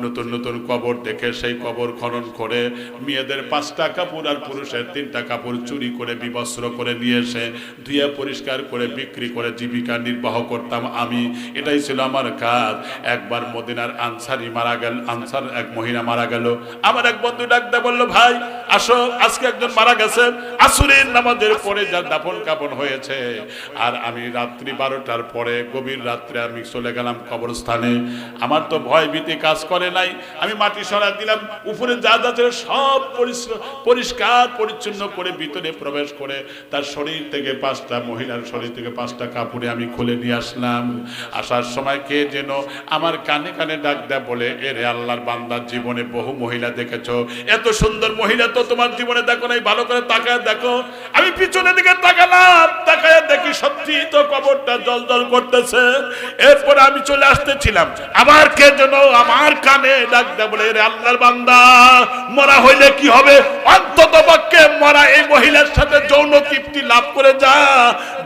নতুন নতুন কবর দেখে সেই কবর খনন করে মেয়েদের 5টা কাপড় আর পুরুষের 3টা কাপড় চুরি করে বিবস্ত্র করে নিয়ে এসে ধুয়ে পরিষ্কার করে বিক্রি করে জীবিকা নির্বাহ করতাম আমি। এটাই ছিল আমার কাজ। একবার মদিনার আনসারি মারা গেল, আনসার এক মহিলা মারা গেল। আমার এক বন্ধু ডাকতে বলল, ভাই আসো, আজকে একজন মারা গেছে, আসরের নামাজের পরে যার দাফন কাফন হয়েছে। আর আমি রাত্রি 12টার পরে, গভীর রাত্রে আমি চলে গেলাম কবরস্থানে। আমার তো ভয় ভীতি কাজ করে নাই। আমি মাটি সরা দিলাম, উপরে যা যা ছিল সব পরিষ্কার পরিচ্ছন্ন করে ভিতরে প্রবেশ করে তার শরীর থেকে 5টা, মহিলার শরীর থেকে 5টা কাপড়ে আমি খুলে নিয়ে আসলাম। আসার সময় কে যেন আমার কানে কানে ডাক দেয়, বলে, এরে আল্লাহর বান্দার জীবনে বহু মহিলা দেখেছো, এত সুন্দর মহিলা তো তোমার জীবনে দেখো নাই, ভালো করে তাকায় দেখো। আমি পিছনের দিকে তাকালাম, তাকায় দেখি সত্যি তো কবরটা জলজল করতেছে। এরপরে আমি চলে আসতেছিলাম, আবার কে যেন আমার কানে ডাক দেয়, বলে, এরে আল্লাহর বান্দা, মরা হইলে কি হবে, অন্তত পক্ষে মরা এই মহিলার সাথে যৌন তৃপ্তি লাভ করে যা,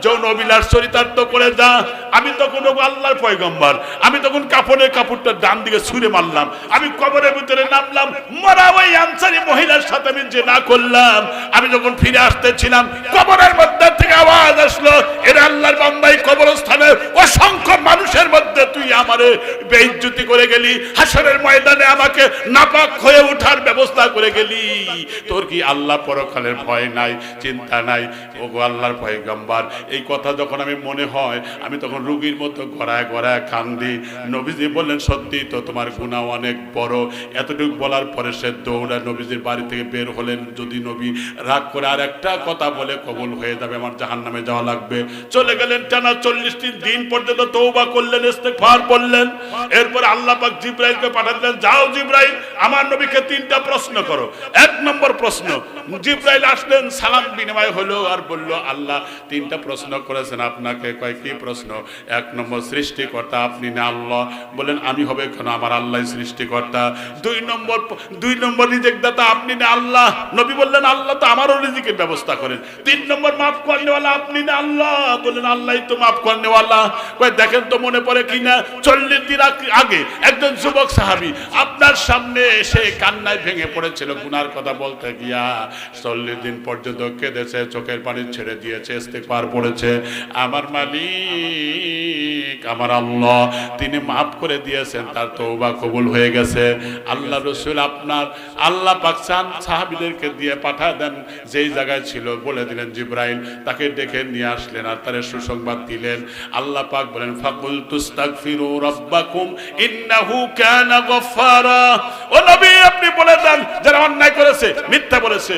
যৌন অভিলাষ চরিতার্থ করে যা। আমি তখন আল্লাহর পয়গম্বর, আমি তখন কাপড়ের কাপড়টা ডান দিকে ছুঁড়ে মারলাম, আমি কবরের ভিতরে নামলাম, মরা ওই আনসারী মহিলার সাথে আমি যে না করলাম। আমি যখন ফিরে আসতেছিলাম, কবরের মধ্যে থেকে আওয়াজ আসলো, এর আল্লাহর বান্দাই কবরস্থানে অসংখ্য মানুষের মধ্যে তুই আমারে বেইজ্জতি করে গেলি, হাসরের ময়দানে আমাকে নাপাক হয়ে ওঠার ব্যবস্থা করে গেলি। তোর কি আল্লাহ পরকালের ভয় নাই, চিন্তা নাই? ওগো আল্লাহর পয়গম্বর, এই কথা যখন আমি মনে হয়, আমি তখন রোগীর মতো গড়ায় গড়ায় কান্দি। নবীজি বললেন, সত্যি তো তোমার গুনাহ অনেক বড়। এতটুকু বলার পরে সে দৌড়া নবীজির বাড়ি থেকে বের হলেন। যদি নবী রাগ করে আর একটা কথা বলে কবুল হয়ে যাবে, আমার জাহান্নামে যাওয়া লাগবে। চলে গেলেন, টানা 40 দিন পর্যন্ত তওবা করলেন, ইস্তেগফার করলেন। এরপর আল্লাহ পাক জিবরাইলকে পাঠালেন, যাও জিবরাইল, আমার নবীকে 3টা প্রশ্ন করো। 1 নম্বর প্রশ্ন, জিবরাইল আসলেন, সালাম বিনিময় হলো, আর বলল, আল্লাহ 3টা প্রশ্ন করেছেন আপনাকে। কয় কি প্রশ্ন? 1 নম্বর, সৃষ্টিকর্তা আপনি না আল্লাহ? বলেন, আমি হবে কেন, আমার আল্লাহ সৃষ্টিকর্তা। 2 নম্বর, রিজিক দাতা আপনি না আল্লাহ? নবী বললেন, আল্লাহ তো আমারও রিজিকের ব্যবস্থা করেন। 3 নম্বর, মাফ করনেওয়ালা আপনি না আল্লাহ? বলেন, আল্লাহই তো মাফ করনেওয়ালা। কয় দেখেন তো মনে পড়ে কিনা, 40 দিন আগে একজন যুবক সাহাবী আপনার সামনে এসে কান্নায় ভেঙে পড়েছিল গুনার কথা বলতে গিয়া। 40 দিন পর্যন্ত কেঁদেছে, চোখের পানি ছেড়ে দিয়েছে, ইস্তেগফার পড়েছে। আমার মালিক আমার আল্লাহ তিনি মাফ করে দিয়েছেন, তার তওবা কবুল হয়ে গেছে। আল্লাহ রাসূল আপনার আল্লাহ পাক সাহাবীদেরকে দিয়ে পাঠা দেন, যেই জায়গায় ছিল বলে দিলেন জিবরাইল, তাকে ডেকে নিয়ে আসলেন আর তার সুসংবাদ দিলেন। আল্লাহ পাক বলেন ফাকুল তুস্তাগফিরু রাব্বাকুম ইন্নাহু কানা গফফারা। ও নবী আপনি বলে দেন যারা অন্যায় করেছে, মিথ্যা বলেছে,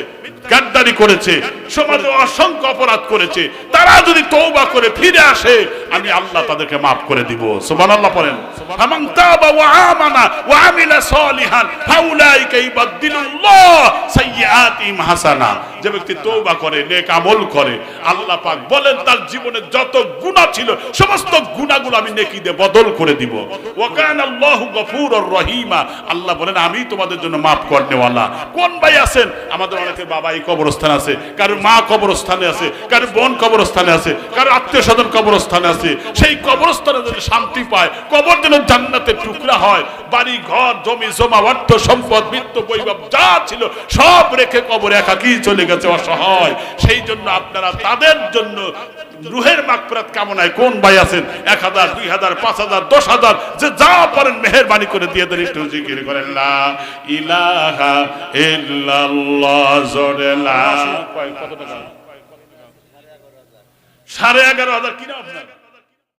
গাদ্দারি করেছে, সমাজে অসংখ্য অপরাধ করেছে, তারা যদি তওবা করে ফিরে আসে আমি আল্লাহ তাদেরকে maaf করে দিব। সুবহানাল্লাহ পড়েন। ফামান তাবা ওয়া আমানা ওয়া আমিলা সলিহান ফাউলাইকা ইবাদদিলুল্লাহ সাইয়্যাতিহিম হাসানা। যে ব্যক্তি তওবা করে, নেক আমল করে, আল্লাহ পাক বলেন তার জীবনে যত গুনাহ ছিল সমস্ত গুনাহগুলো আমি নেকি দিয়ে বদল করে দিব। ওয়া কানা আল্লাহু গফুরুর রহিমা। আল্লাহ বলেন আমি তোমাদের জন্য maaf করনেওয়ালা। কোন ভাই আছেন? আমাদের অনেকের বাবা এই কবরস্থানে আছে, কারো মা কবরস্থানে আছে, কারো বোন কবরস্থানে আছে, কারো আত্মীয় স্বজন কবরস্থানে আছে। সেই কবরস্থানে যদি শান্তি পায়, কবর যেন জান্নাতের টুকরা হয়, বাড়ি ঘর জমি জমা অর্থ সম্পদ বিত্ত বৈভব যা ছিল সব রেখে কবরে একাকী চলে গেছে অসহায়। সেই জন্য আপনারা তাদের জন্য রুহের মাগফিরাত কামনায় কোন ভাই আছেন? 1000 2000 5000 10000 যে যা পারেন মেহেরবানি করে দিয়ে দেন, একটু জিকির করেন লা ইলাহা ইল্লাল্লাহ। জোরে লা কত টাকা? 11,500 কিনা আপনার